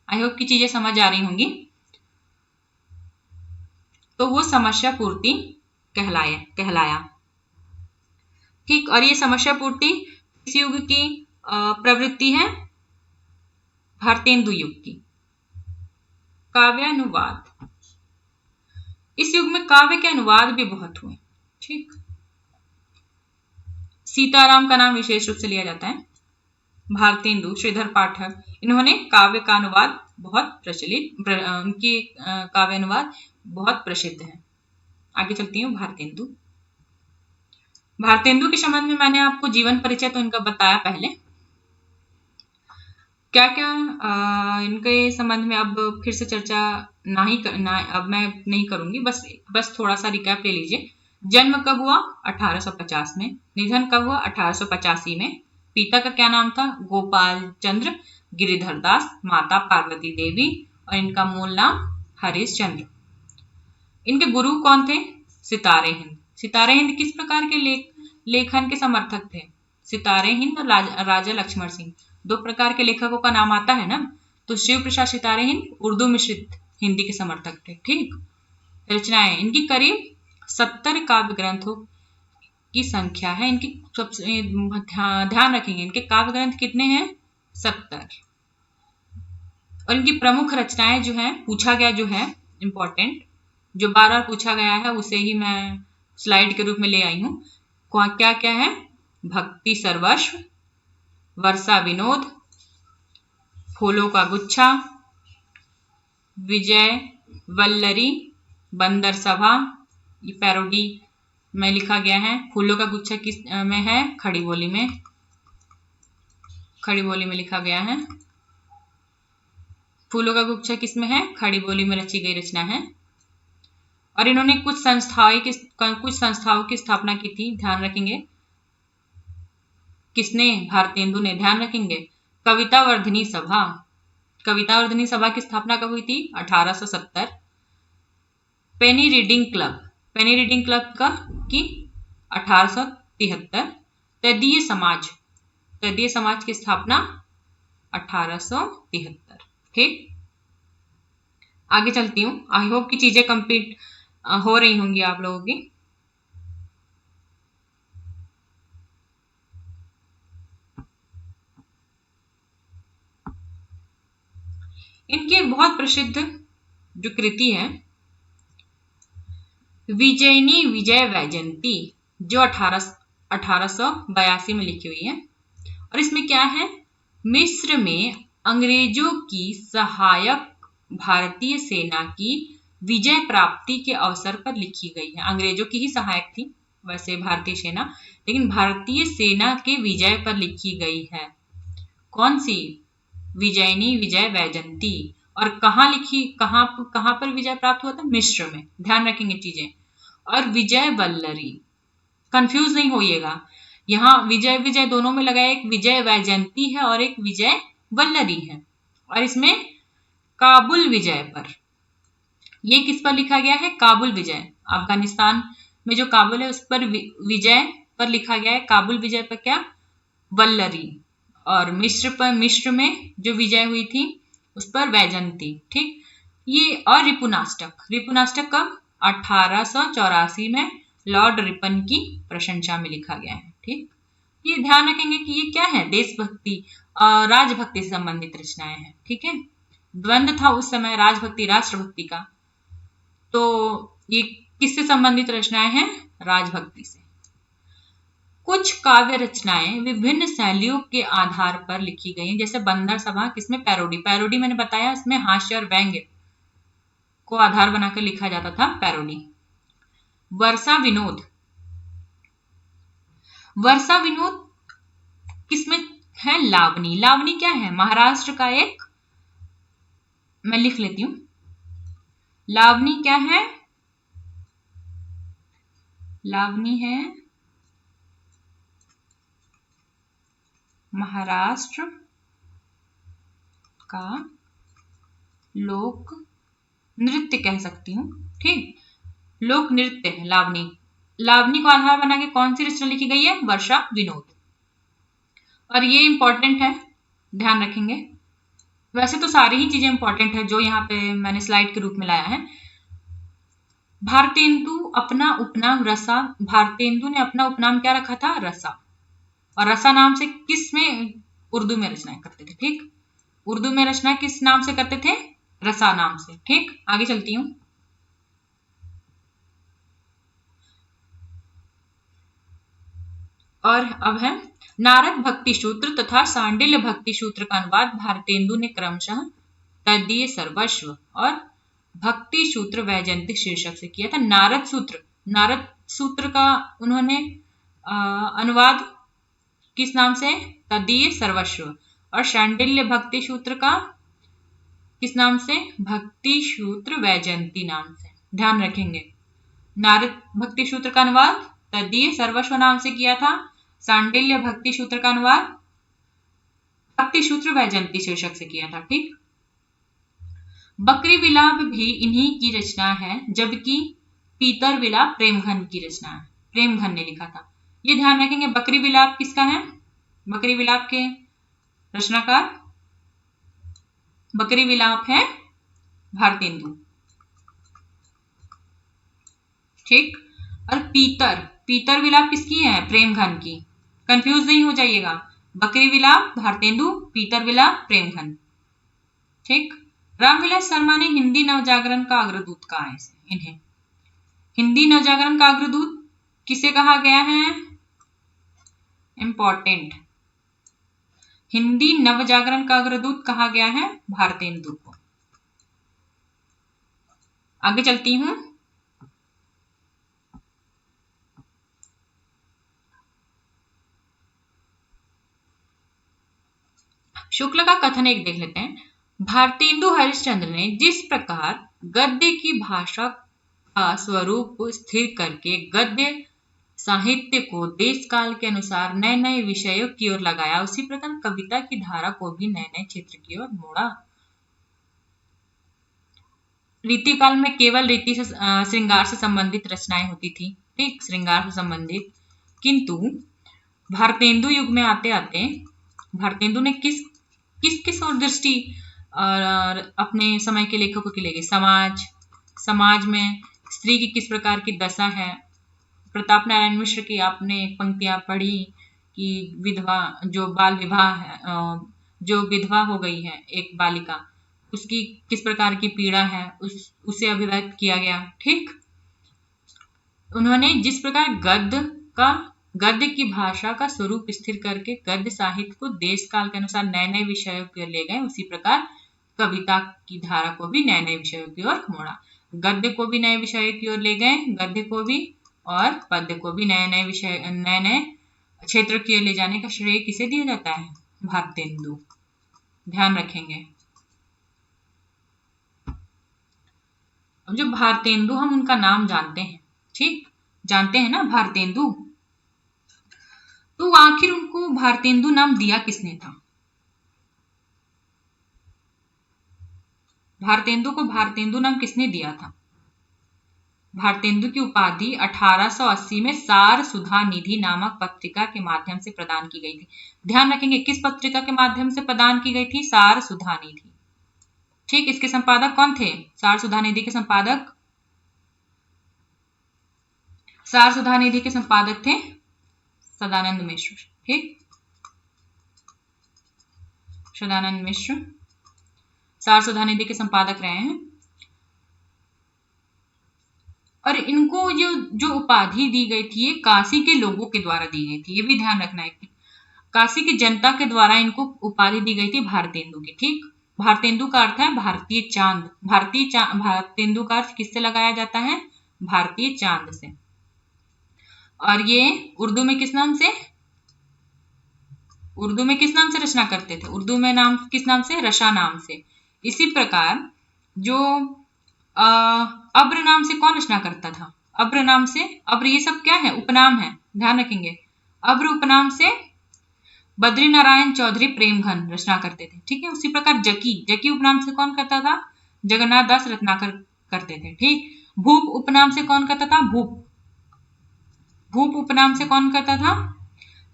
आई होप की चीजें समझ आ रही होंगी। तो वो समस्या पूर्ति कहलाया। ठीक, और ये समस्या पूर्ति किस युग की प्रवृत्ति है? भारतेंदु युग की। काव्यानुवाद, इस युग में काव्य के अनुवाद भी बहुत हुए। ठीक, सीताराम का नाम विशेष रूप से लिया जाता है। भारतेंदु, श्रीधर पाठक, इन्होंने काव्य का अनुवाद बहुत प्रचलित, उनकी काव्य अनुवाद बहुत प्रसिद्ध है। आगे चलती हूँ। भारतेंदु के संबंध में मैंने आपको जीवन परिचय तो इनका बताया पहले। क्या क्या इनके संबंध में अब फिर से चर्चा अब मैं नहीं करूंगी, बस थोड़ा सा रिकैप ले लीजिए। जन्म कब हुआ? 1850 में। निधन कब हुआ? 1885 में। पिता का क्या नाम था? गोपाल चंद्र गिरिधर दास, माता पार्वती देवी, और इनका मूल नाम हरीश चंद्र। इनके गुरु कौन थे? सितारे हिंद। सितारे हिंद किस प्रकार के लेखन के समर्थक थे? सितारे हिंद और राजा लक्ष्मण सिंह, दो प्रकार के लेखकों का नाम आता है ना। तो शिव प्रसाद सितारे हिंद उर्दू मिश्रित हिंदी के समर्थक थे। ठीक, रचनाएं इनकी करीब 70 काव्य ग्रंथों की संख्या है। इनकी सबसे ध्यान रखेंगे, इनके काव्य ग्रंथ कितने हैं? 70। और इनकी प्रमुख रचनाएं जो है, पूछा गया जो है इंपॉर्टेंट, जो बार बार पूछा गया है, उसे ही मैं स्लाइड के रूप में ले आई हूँ। क्या क्या है? भक्ति सर्वस्व, वर्षा विनोद, फूलों का गुच्छा, विजय वल्लरी, बंदर सभा, ये पैरोडी में लिखा गया है। फूलों का गुच्छा किस में है? खड़ी बोली में लिखा गया है। फूलों का गुच्छा किस में है? खड़ी बोली में रची गई रचना है। और इन्होंने कुछ संस्थाओं की स्थापना की थी, ध्यान रखेंगे। किसने? भारतेंदु ने। ध्यान रखेंगे। कविता वर्धनी सभा की स्थापना कब हुई थी? 1870। पेनी रीडिंग क्लब का की 1873। तैदीय समाज की स्थापना 1873। ठीक, आगे चलती हूँ। आई होप की चीजें कंप्लीट हो रही होंगी आप लोगों की। इनकी एक बहुत प्रसिद्ध जो कृति है, विजयनी विजय वैजयंती, जो 1882 में लिखी हुई है। और इसमें क्या है? मिस्र में अंग्रेजों की सहायक भारतीय सेना की विजय प्राप्ति के अवसर पर लिखी गई है। अंग्रेजों की ही सहायक थी वैसे भारतीय सेना, लेकिन भारतीय सेना के विजय पर लिखी गई है। कौन सी? विजयनी विजय वैजयंती। और कहाँ लिखी, कहाँ पर विजय प्राप्त हुआ था? मिस्र में। ध्यान रखेंगे चीजें। और विजय वल्लरी, कंफ्यूज नहीं होइएगा, यहाँ विजय दोनों में लगा है। एक विजय वैजयंती है और एक विजय वल्लरी है। और इसमें काबुल विजय पर, ये किस पर लिखा गया है? काबुल विजय, अफगानिस्तान में जो काबुल है उस पर विजय पर लिखा गया है। काबुल विजय पर क्या? वल्लरी। और मिस्र में जो विजय हुई थी उस पर वैजयंती। ठीक, ये और रिपुनास्टक कब? 1884 में लॉर्ड रिपन की प्रशंसा में लिखा गया है। ठीक, ये ध्यान रखेंगे कि ये क्या है? देशभक्ति राजभक्ति से संबंधित रचनाएं हैं। ठीक है, द्वंद्व था उस समय राजभक्ति राष्ट्रभक्ति का, तो ये किससे संबंधित रचनाएं हैं? राजभक्ति से। कुछ काव्य रचनाएं विभिन्न शैलियों के आधार पर लिखी गई हैं, जैसे बंदर सभा, किसमें? पैरोडी मैंने बताया, इसमें हास्य और व्यंग्य को आधार बनाकर लिखा जाता था, पैरोडी। वर्षा विनोद किसमें है? लावनी क्या है? महाराष्ट्र का एक, मैं लिख लेती हूं, लावनी क्या है? लावनी है महाराष्ट्र का लोक नृत्य कह सकती हूँ। ठीक, लोक नृत्य है लावनी को आधार बना के कौन सी रचना लिखी गई है? वर्षा विनोद। और ये इंपॉर्टेंट है, ध्यान रखेंगे। वैसे तो सारी ही चीजें इंपॉर्टेंट है जो यहाँ पे मैंने स्लाइड के रूप में लाया है। भारतेंदु अपना उपनाम रसा, भारतेंदु ने अपना उपनाम क्या रखा था? रसा। और रसा नाम से किस में उर्दू में रचनाएं करते थे? ठीक, उर्दू में रचना किस नाम से करते थे? रसा नाम से। ठीक, आगे चलती हूँ। और अब है नारद भक्ति सूत्र तथा सांडिल्य भक्ति सूत्र का अनुवाद भारतेंदु ने क्रमशः तदीय सर्वस्व और भक्ति सूत्र वैजयंती शीर्षक से किया था। नारद सूत्र का उन्होंने अनुवाद किस नाम से? तदीय सर्वस्व। और शांडिल्य भक्ति सूत्र का किस नाम से? भक्ति सूत्र वैजयंती नाम से। ध्यान रखेंगे, नारद भक्ति सूत्र का अनुवाद तदीय सर्वस्व नाम से किया था। सांडिल्य भक्ति सूत्र का अनुवाद भक्ति सूत्र वैजयंती शीर्षक से किया था। ठीक, बकरी विलाप भी इन्हीं की रचना है, जबकि पीतर विलाप प्रेमघन की रचना है। प्रेमघन ने लिखा था। ये ध्यान रखेंगे, बकरी विलाप किसका है? बकरी विलाप के रचनाकार बकरी विलाप है भारतेंदु। ठीक, और पीतर विलाप किसकी है? प्रेमघन की। कंफ्यूज नहीं हो जाइएगा, बकरी विलाप भारतेंदु, पीतर विलाप प्रेमघन। ठीक, रामविलास शर्मा ने हिंदी नवजागरण का अग्रदूत कहा है इन्हें। हिंदी नवजागरण का अग्रदूत किसे कहा गया है? इंपॉर्टेंट, हिंदी नवजागरण का अग्रदूत कहा गया है भारतेंदु को। आगे चलती हूं। शुक्ल का कथन एक देख लेते हैं। भारतेंदु हरिश्चंद्र ने जिस प्रकार गद्य की भाषा का स्वरूप स्थिर करके गद्य साहित्य को देश काल के अनुसार नए नए विषयों की ओर लगाया, उसी प्रकार कविता की धारा को भी नए नए क्षेत्र की ओर मोड़ा। रीति काल में केवल रीति से श्रृंगार से संबंधित रचनाएं होती थी। ठीक, श्रृंगार से संबंधित। किंतु भारतेंदु युग में आते आते भारतेंदु ने किस ओर दृष्टि अपने समय के लेखकों की ले गई? समाज में स्त्री की किस प्रकार की दशा है। प्रताप नारायण मिश्र की आपने एक पंक्तियां पढ़ी कि विधवा जो बाल विवाह है, जो विधवा हो गई है एक बालिका, उसकी किस प्रकार की पीड़ा है, उसे अभिव्यक्त किया गया। ठीक, उन्होंने जिस प्रकार गद्य की भाषा का स्वरूप स्थिर करके गद्य साहित्य को देश काल के अनुसार नए नए विषयों की ओर ले गए, उसी प्रकार कविता की धारा को भी नए नए विषयों की ओर मोड़ा। गद्य को भी नए विषयों की ओर ले गए, गद्य को भी और पद्य को भी नए नए क्षेत्र की ओर ले जाने का श्रेय किसे दिया जाता है? भारतेंदु। ध्यान रखेंगे। अब जो भारतेंदु, हम उनका नाम जानते हैं। ठीक, जानते हैं ना भारतेंदु, तो आखिर उनको भारतेंदु नाम दिया किसने था? भारतेंदु को भारतेंदु नाम किसने दिया था? भारतेंदु की उपाधि 1880 में सार सुधा निधि नामक पत्रिका के माध्यम से प्रदान की गई थी। ध्यान रखेंगे, किस पत्रिका के माध्यम से प्रदान की गई थी? सार सुधा निधि। ठीक, इसके संपादक कौन थे? सार सुधा निधि के संपादक थे सदानंद मिश्र। ठीक, सदानंद मिश्र सार सुधा निधि के संपादक रहे हैं। और इनको जो उपाधि दी गई थी, ये काशी के लोगों के द्वारा दी गई थी। ये भी ध्यान रखना है, काशी की जनता के द्वारा इनको उपाधि दी गई थी भारतेंदु की। ठीक, भारतेंदु का अर्थ है भारतीय चांद। भारतेंदु का अर्थ किससे लगाया जाता है? भारतीय चांद से। और ये उर्दू में किस नाम से रचना करते थे? उर्दू में किस नाम से? रशा नाम से। इसी प्रकार जो अब्र नाम से कौन रचना करता था? अब्र नाम से, अब्र ये सब क्या है? उपनाम है। ध्यान रखेंगे, अब्र उपनाम से बद्री नारायण चौधरी प्रेमघन रचना करते थे। ठीक है, उसी प्रकार जकी उपनाम से कौन करता था? जगन्नाथ दास रत्नाकर करते थे। ठीक, भूप उपनाम से कौन करता था? भूप उपनाम से कौन करता था?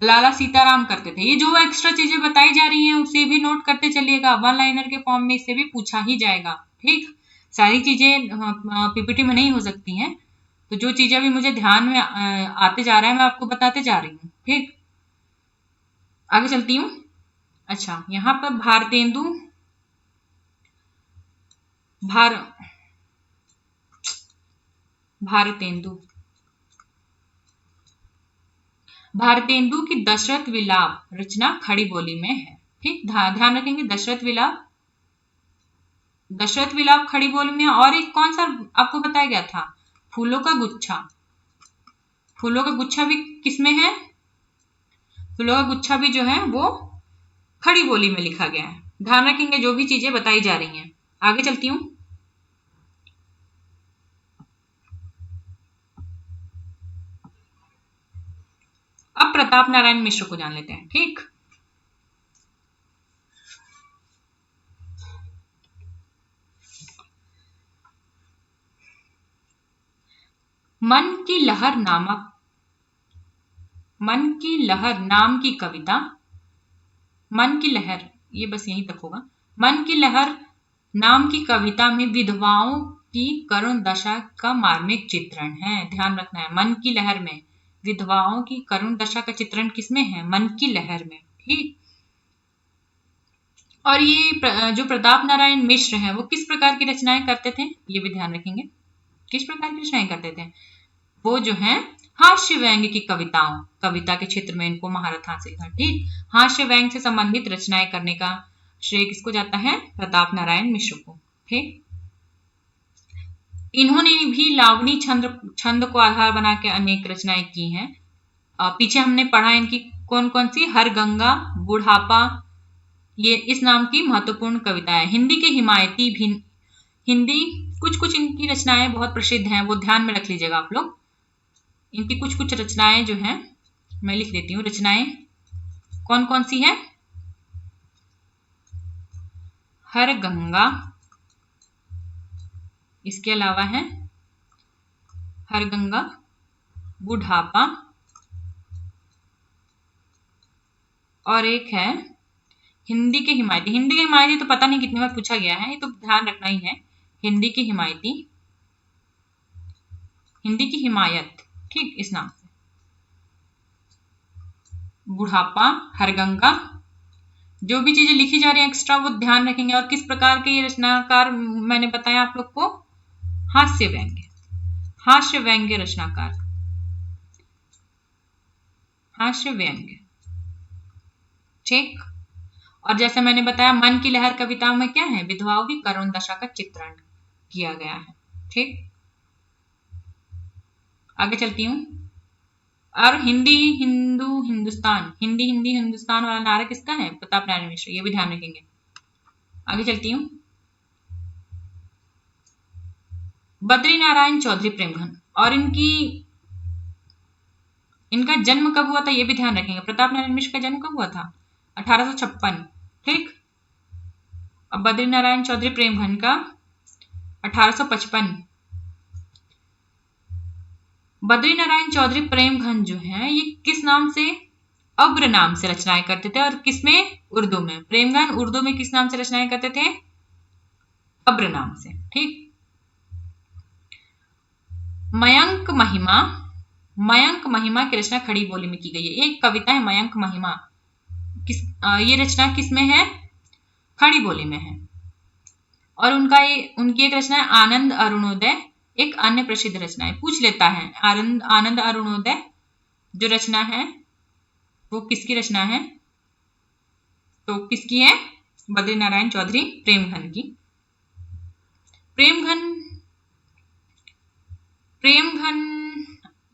लाला सीताराम करते थे। ये जो एक्स्ट्रा चीजें बताई जा रही हैं उसे भी नोट करते चलिएगा, वन लाइनर के फॉर्म में इससे भी पूछा ही जाएगा। ठीक, सारी चीजें पीपीटी में नहीं हो सकती हैं, तो जो चीजें अभी मुझे ध्यान में आते जा रहा है मैं आपको बताते जा रही हूँ। ठीक, आगे चलती हूँ। अच्छा, यहाँ पर भारतेंदु भारतेंदु भारतेंदु की दशरथ विलाप रचना खड़ी बोली में है। ठीक, ध्यान रखेंगे, दशरथ विलाप खड़ी बोली में। और एक कौन सा आपको बताया गया था, फूलों का गुच्छा। फूलों का गुच्छा भी किसमें है, फूलों का गुच्छा भी जो है वो खड़ी बोली में लिखा गया है। ध्यान रखेंगे जो भी चीजें बताई जा रही हैं। आगे चलती हूँ। अब प्रताप नारायण मिश्र को जान लेते हैं। ठीक, मन की लहर नाम की कविता, मन की लहर, ये बस यहीं तक होगा। मन की लहर नाम की कविता में विधवाओं की करुण दशा का मार्मिक चित्रण है। ध्यान रखना है, मन की लहर में विधवाओं की करुण दशा का चित्रण किसमें है, मन की लहर में। ठीक, और ये जो प्रताप नारायण मिश्र हैं वो किस प्रकार की रचनाएं करते थे, ये भी ध्यान रखेंगे। किस प्रकार की रचनाएं करते थे, वो जो है हास्य व्यंग्य की कविता के क्षेत्र में इनको महारत हासिल था। ठीक, हास्य व्यंग्य से संबंधित रचनाएं करने का श्रेय किसको जाता है, प्रताप नारायण मिश्र को। ठीक, इन्होंने भी लावणी छंद को आधार बना के अनेक रचनाएं की हैं। पीछे हमने पढ़ा इनकी कौन कौन सी, हर गंगा, बुढ़ापा, ये इस नाम की महत्वपूर्ण कविता है। हिंदी के हिमायती भी, हिंदी कुछ इनकी रचनाएं बहुत प्रसिद्ध हैं, वो ध्यान में रख लीजिएगा आप लोग। इनकी कुछ रचनाएं जो हैं मैं लिख देती हूँ। रचनाएं कौन कौन सी हैं, हर गंगा, इसके अलावा है हर गंगा, बुढ़ापा, और एक है हिंदी के हिमायती। हिंदी के हिमायती तो पता नहीं कितनी बार पूछा गया है, ये तो ध्यान रखना ही है। हिंदी की हिमायती, हिंदी की हिमायत, ठीक, इस नाम से। बुढ़ापा, हरगंगा, जो भी चीजें लिखी जा रही है एक्स्ट्रा वो ध्यान रखेंगे। और किस प्रकार के ये रचनाकार मैंने बताया आप लोग को, हास्य व्यंग्य रचनाकार, हास्य व्यंग्य। ठीक, और जैसे मैंने बताया मन की लहर कविता में क्या है, विधवाओं की करुण दशा का चित्रण किया गया है। ठीक, आगे चलती हूँ। और हिंदी हिंदुस्तान वाला नारा किसका है, प्रताप नारायण मिश्र, ये भी ध्यान रखेंगे। आगे चलती हूँ। बद्री नारायण चौधरी प्रेमघन, और इनका जन्म कब हुआ था ये भी ध्यान रखेंगे। प्रताप नारायण मिश्र का जन्म कब हुआ था, 1856। ठीक, अब बद्री नारायण चौधरी प्रेमघन का 1855। बद्री नारायण चौधरी प्रेमघन जो है ये किस नाम से, अब्र नाम से रचनाएं करते थे। और किसमें, उर्दू में। प्रेमघन उर्दू में किस नाम से रचनाएं करते थे, अब्र नाम से। ठीक, मयंक महिमा की रचना खड़ी बोली में की गई है। एक कविता है मयंक महिमा, ये रचना किसमें है, खड़ी बोली में है। और उनकी एक रचना है आनंद अरुणोदय, एक अन्य प्रसिद्ध रचना है। पूछ लेता है, आनंद अरुणोदय जो रचना है वो किसकी रचना है, तो किसकी है, बद्री नारायण चौधरी प्रेमघन की।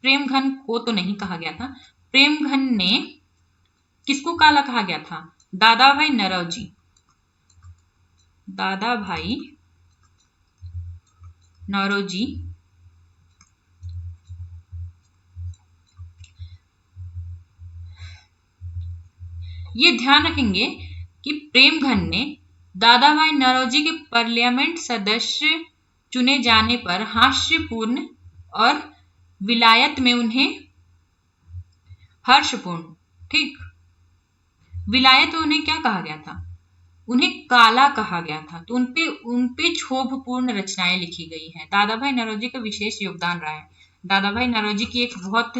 प्रेमघन को तो नहीं कहा गया था। प्रेमघन ने किसको काला कहा गया था, दादा भाई नौरोजी। ये ध्यान रखेंगे कि प्रेमघन ने दादा भाई नौरोजी के पार्लियामेंट सदस्य चुने जाने पर हास्यपूर्ण और विलायत में उन्हें हर्षपूर्ण, ठीक, विलायत में उन्हें क्या कहा गया था, उन्हें काला कहा गया था, तो उनपे क्षोभपूर्ण रचनाएं लिखी गई हैं। दादा भाई नौरोजी का विशेष योगदान रहा है। दादा भाई नौरोजी की एक बहुत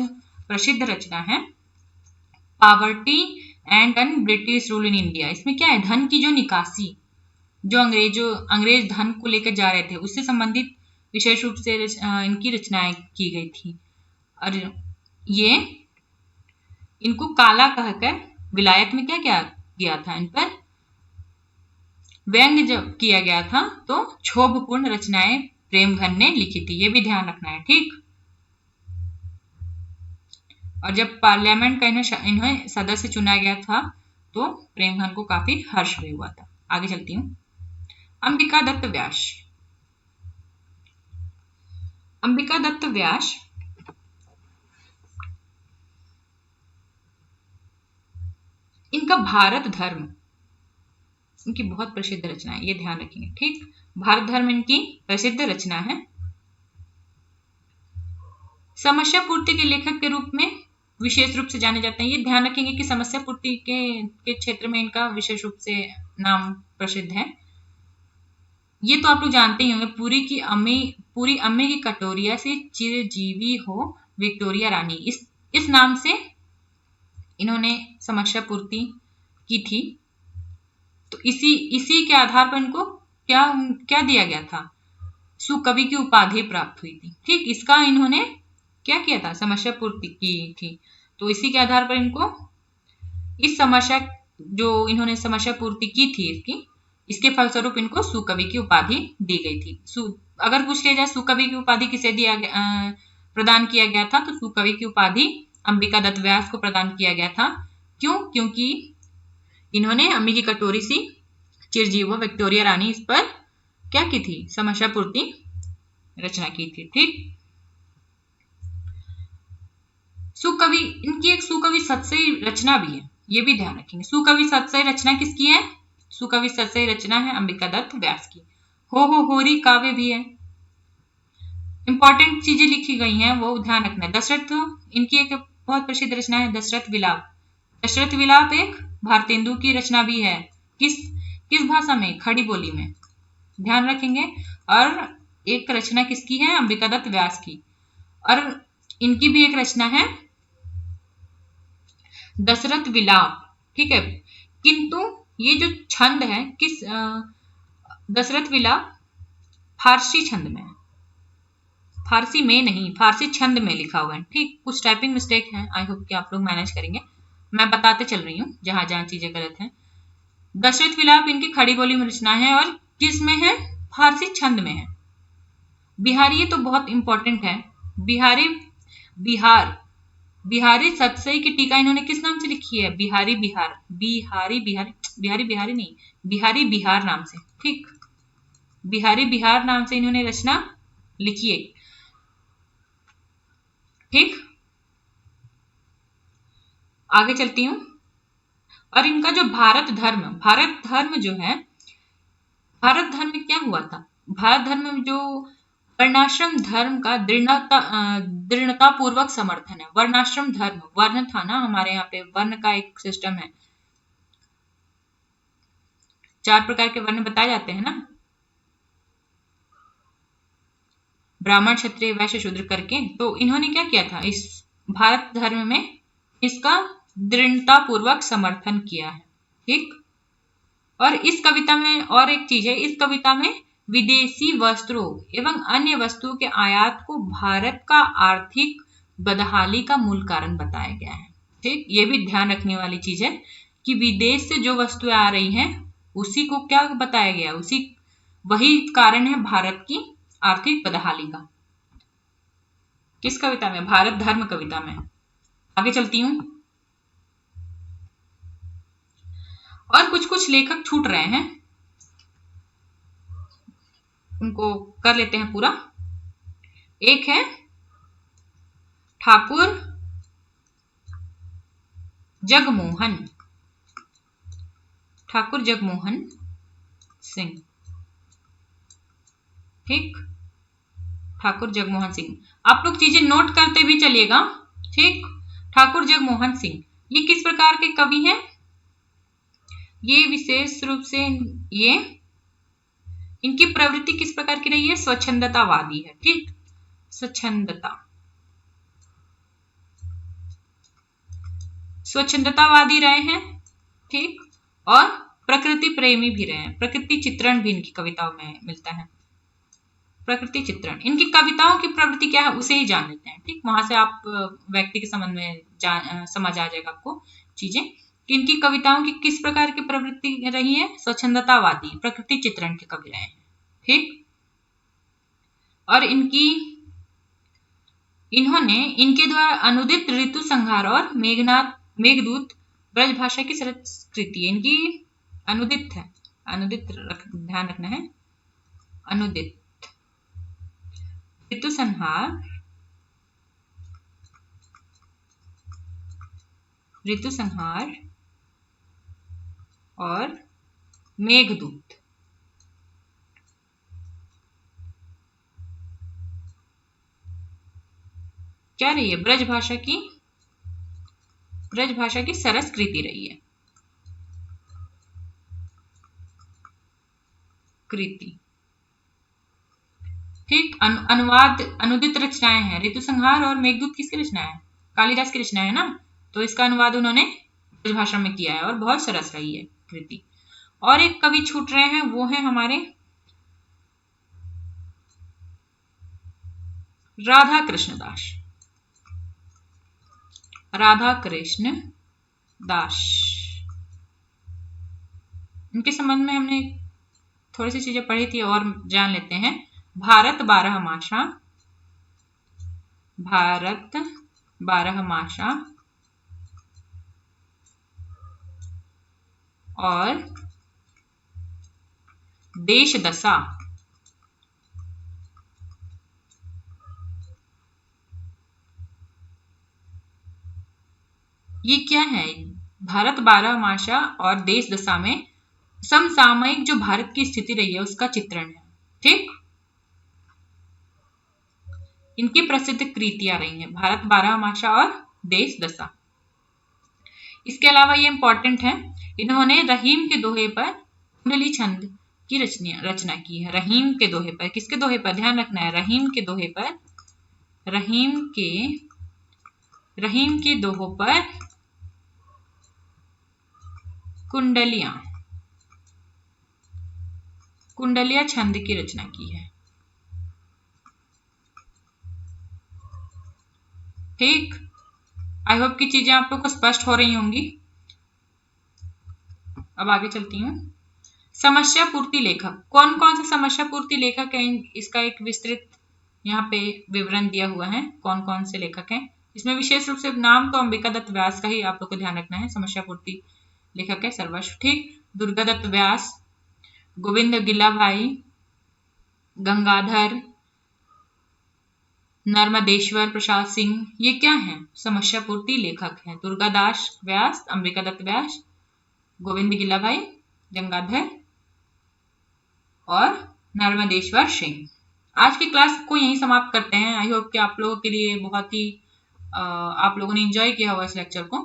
प्रसिद्ध रचना है poverty and un British rule in India. इसमें क्या है, धन की जो निकासी, जो अंग्रेज धन को लेकर जा रहे थे, उससे संबंधित विशेष रूप से इनकी रचनाएं की गई थी। और ये इनको काला कहकर विलायत में क्या क्या गया था, इन पर व्यंग्य जब किया गया था, तो क्षोभपूर्ण रचनाएं प्रेमघन ने लिखी थी, ये भी ध्यान रखना है, ठीक। और जब पार्लियामेंट का इन्हें सदस्य चुना गया था, तो प्रेमघन को काफी हर्ष भी हुआ था। आगे चलती हूँ। अंबिका दत्त व्यास। अंबिका दत्त व्यास इनका भारत धर्म, इनकी बहुत प्रसिद्ध रचना है, ये ध्यान रखेंगे, ठीक। भारत धर्म इनकी प्रसिद्ध रचना है। समस्या पूर्ति के लेखक के रूप में विशेष रूप से जाने जाते हैं। ये ध्यान रखेंगे कि समस्या पूर्ति के क्षेत्र में इनका विशेष रूप से नाम प्रसिद्ध है। ये तो आप लोग जानते ही होंगे, पूरी अम्मी की कटोरिया से चिरजीवी हो विक्टोरिया रानी, इस नाम से इन्होंने समस्या पूर्ति की थी। तो इसी के आधार पर इनको क्या दिया गया था, सुकवि की उपाधि प्राप्त हुई थी, ठीक। इसका इन्होंने क्या किया था, समस्या पूर्ति की थी। तो इसी के आधार पर इनको इस समस्या जो इन्होंने समस्या पूर्ति की थी इसके फलस्वरूप इनको सुकवि की उपाधि दी गई थी। अगर पूछ लिया जाए सुकवि की उपाधि किसे प्रदान किया गया था, तो सुकवि की उपाधि अंबिका दत्त व्यास को प्रदान किया गया था। क्यों? क्योंकि इन्होंने अम्मी की कटोरी सी चिरजीव विक्टोरिया रानी, इस पर क्या की थी, समस्या पूर्ति रचना की थी, ठीक। सुकवि, इनकी एक सुकवि सतसई रचना भी है, ये भी ध्यान रखेंगे। सुकवि सतसई रचना किसकी है? सुकवि सतसई रचना है अंबिका दत्त व्यास की। हो होरी काव्य भी है। इंपॉर्टेंट चीजें लिखी गई हैं, वो ध्यान रखना है। दशरथ, इनकी एक बहुत प्रसिद्ध रचना है दशरथ विलाप। दशरथ विलाप एक भारतेंदु की रचना भी है। किस भाषा में? खड़ी बोली में, ध्यान रखेंगे। और एक रचना किसकी है? अंबिका दत्त व्यास की। और इनकी भी एक रचना है दशरथ विलाप, ठीक है। किंतु ये जो छंद है दशरथ विलाप फारसी छंद में, फारसी में नहीं, फारसी छंद में लिखा हुआ है, ठीक। कुछ टाइपिंग मिस्टेक है, आई होप कि आप लोग मैनेज करेंगे, मैं बताते चल रही हूँ जहां जहां चीजें गलत हैं। दशरथ विलाप इनकी खड़ी बोली में रचना है और किस में है? फारसी छंद में है। बिहारी, ये तो बहुत इंपॉर्टेंट है। बिहारी सतसई की टीका इन्होंने किस नाम से लिखी है? बिहारी बिहार नाम से, ठीक। बिहारी बिहार नाम से इन्होंने रचना लिखी है, ठीक। आगे चलती हूं। और इनका जो भारत धर्म जो है, भारत धर्म में क्या हुआ था? भारत धर्म में जो वर्णाश्रम धर्म का दृढ़ता पूर्वक समर्थन है। वर्णाश्रम धर्म, वर्ण था ना हमारे यहाँ पे, वर्ण का एक सिस्टम है, 4 प्रकार के वर्ण बताए जाते हैं ना, ब्राह्मण क्षत्रिय वैश्य शूद्र करके। तो इन्होंने क्या किया था, इस भारत धर्म में इसका दृढ़ता पूर्वक समर्थन किया है, ठीक। और इस कविता में और एक चीज है, इस कविता में विदेशी वस्त्रों एवं अन्य वस्तुओं के आयात को भारत का आर्थिक बदहाली का मूल कारण बताया गया है, ठीक। ये भी ध्यान रखने वाली चीज है कि विदेश से जो वस्तुएं आ रही हैं उसी को क्या बताया गया, वही कारण है भारत की आर्थिक बदहाली का। किस कविता में? भारत धर्म कविता में। आगे चलती हूं। और कुछ लेखक छूट रहे हैं, उनको कर लेते हैं पूरा। एक है ठाकुर जगमोहन सिंह, ठीक। ठाकुर जगमोहन सिंह, आप लोग चीजें नोट करते भी चलिएगा, ठीक। ठाकुर जगमोहन सिंह ये किस प्रकार के कवि हैं? ये विशेष रूप से ये इनकी प्रवृत्ति किस प्रकार की रही है? स्वच्छंदतावादी है। ठीक, स्वच्छंदतावादी रहे हैं। ठीक, और प्रकृति प्रेमी भी रहे हैं। प्रकृति चित्रण भी इनकी कविताओं में मिलता है। प्रकृति चित्रण, इनकी कविताओं की प्रवृत्ति क्या है उसे ही जान लेते हैं। ठीक, वहां से आप व्यक्ति के संबंध में समझ आ जाएगा आपको चीजें कि इनकी कविताओं की किस प्रकार की प्रवृत्ति रही है। स्वच्छंदतावादी, प्रकृति चित्रण के कवि रहे हैं। ठीक, और इन्होंने इनके द्वारा अनुदित, ऋतु संहार और मेघदूत ब्रजभाषा की संस्कृति इनकी अनुदित है। अनुदित ध्यान रखना है, अनुदित, ऋतु संहार और मेघदूत क्या रही है? ब्रजभाषा की सरस कृति रही है। कृति, ठीक, अनुवाद, अनुदित रचनाएं हैं। ऋतु संहार और मेघदूत किसकी रचना है? कालिदास की रचना है ना, तो इसका अनुवाद उन्होंने ब्रजभाषा में किया है और बहुत सरस रही है कृति। और एक कवि छूट रहे हैं, वो है हमारे राधा कृष्ण दास। इनके संबंध में हमने थोड़ी सी चीजें पढ़ी थी और जान लेते हैं। भारत बारहमासा और देश दशा, ये क्या है? भारत बारहमासा और देश दशा में समसामयिक जो भारत की स्थिति रही है उसका चित्रण है। ठीक, इनकी प्रसिद्ध कृतियां रही हैं भारत बारहमासा और देश दशा। इसके अलावा ये इंपॉर्टेंट है, इन्होंने रहीम के दोहे पर कुंडली छंद की रचना की है। रहीम के दोहे पर, किसके दोहे पर? ध्यान रखना है, रहीम के दोहे पर, रहीम के दोहों पर कुंडलिया छंद की रचना की है। ठीक, आई होप की चीजें आप लोग को स्पष्ट हो रही होंगी। अब आगे चलती हूँ। समस्या पूर्ति लेखक, कौन कौन सा समस्या पूर्ति लेखक है? इसका एक विस्तृत यहाँ पे विवरण दिया हुआ है, कौन कौन से लेखक हैं। इसमें विशेष रूप से नाम तो अंबिका दत्त व्यास का ही आप लोग को ध्यान रखना है। समस्या पूर्ति लेखक है सर्वश्रेष्ठ। ठीक, दुर्गा दत्त व्यास, गोविंद गिल्लाभाई, गंगाधर, नर्मदेश्वर प्रसाद सिंह, ये क्या है? समस्या पूर्ति लेखक हैं। दुर्गादास व्यास, अंबिका दत्त व्यास, गोविंद गिल्लाभाई, गंगाधर और नर्मदेश्वर सिंह। आज की क्लास को यहीं समाप्त करते हैं। आई होप कि आप लोगों के लिए बहुत ही आप लोगों ने एंजॉय किया होगा इस लेक्चर को।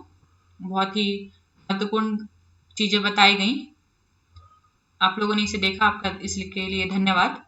बहुत ही महत्वपूर्ण चीजें बताई गई, आप लोगों ने इसे देखा, आपका इसके लिए धन्यवाद।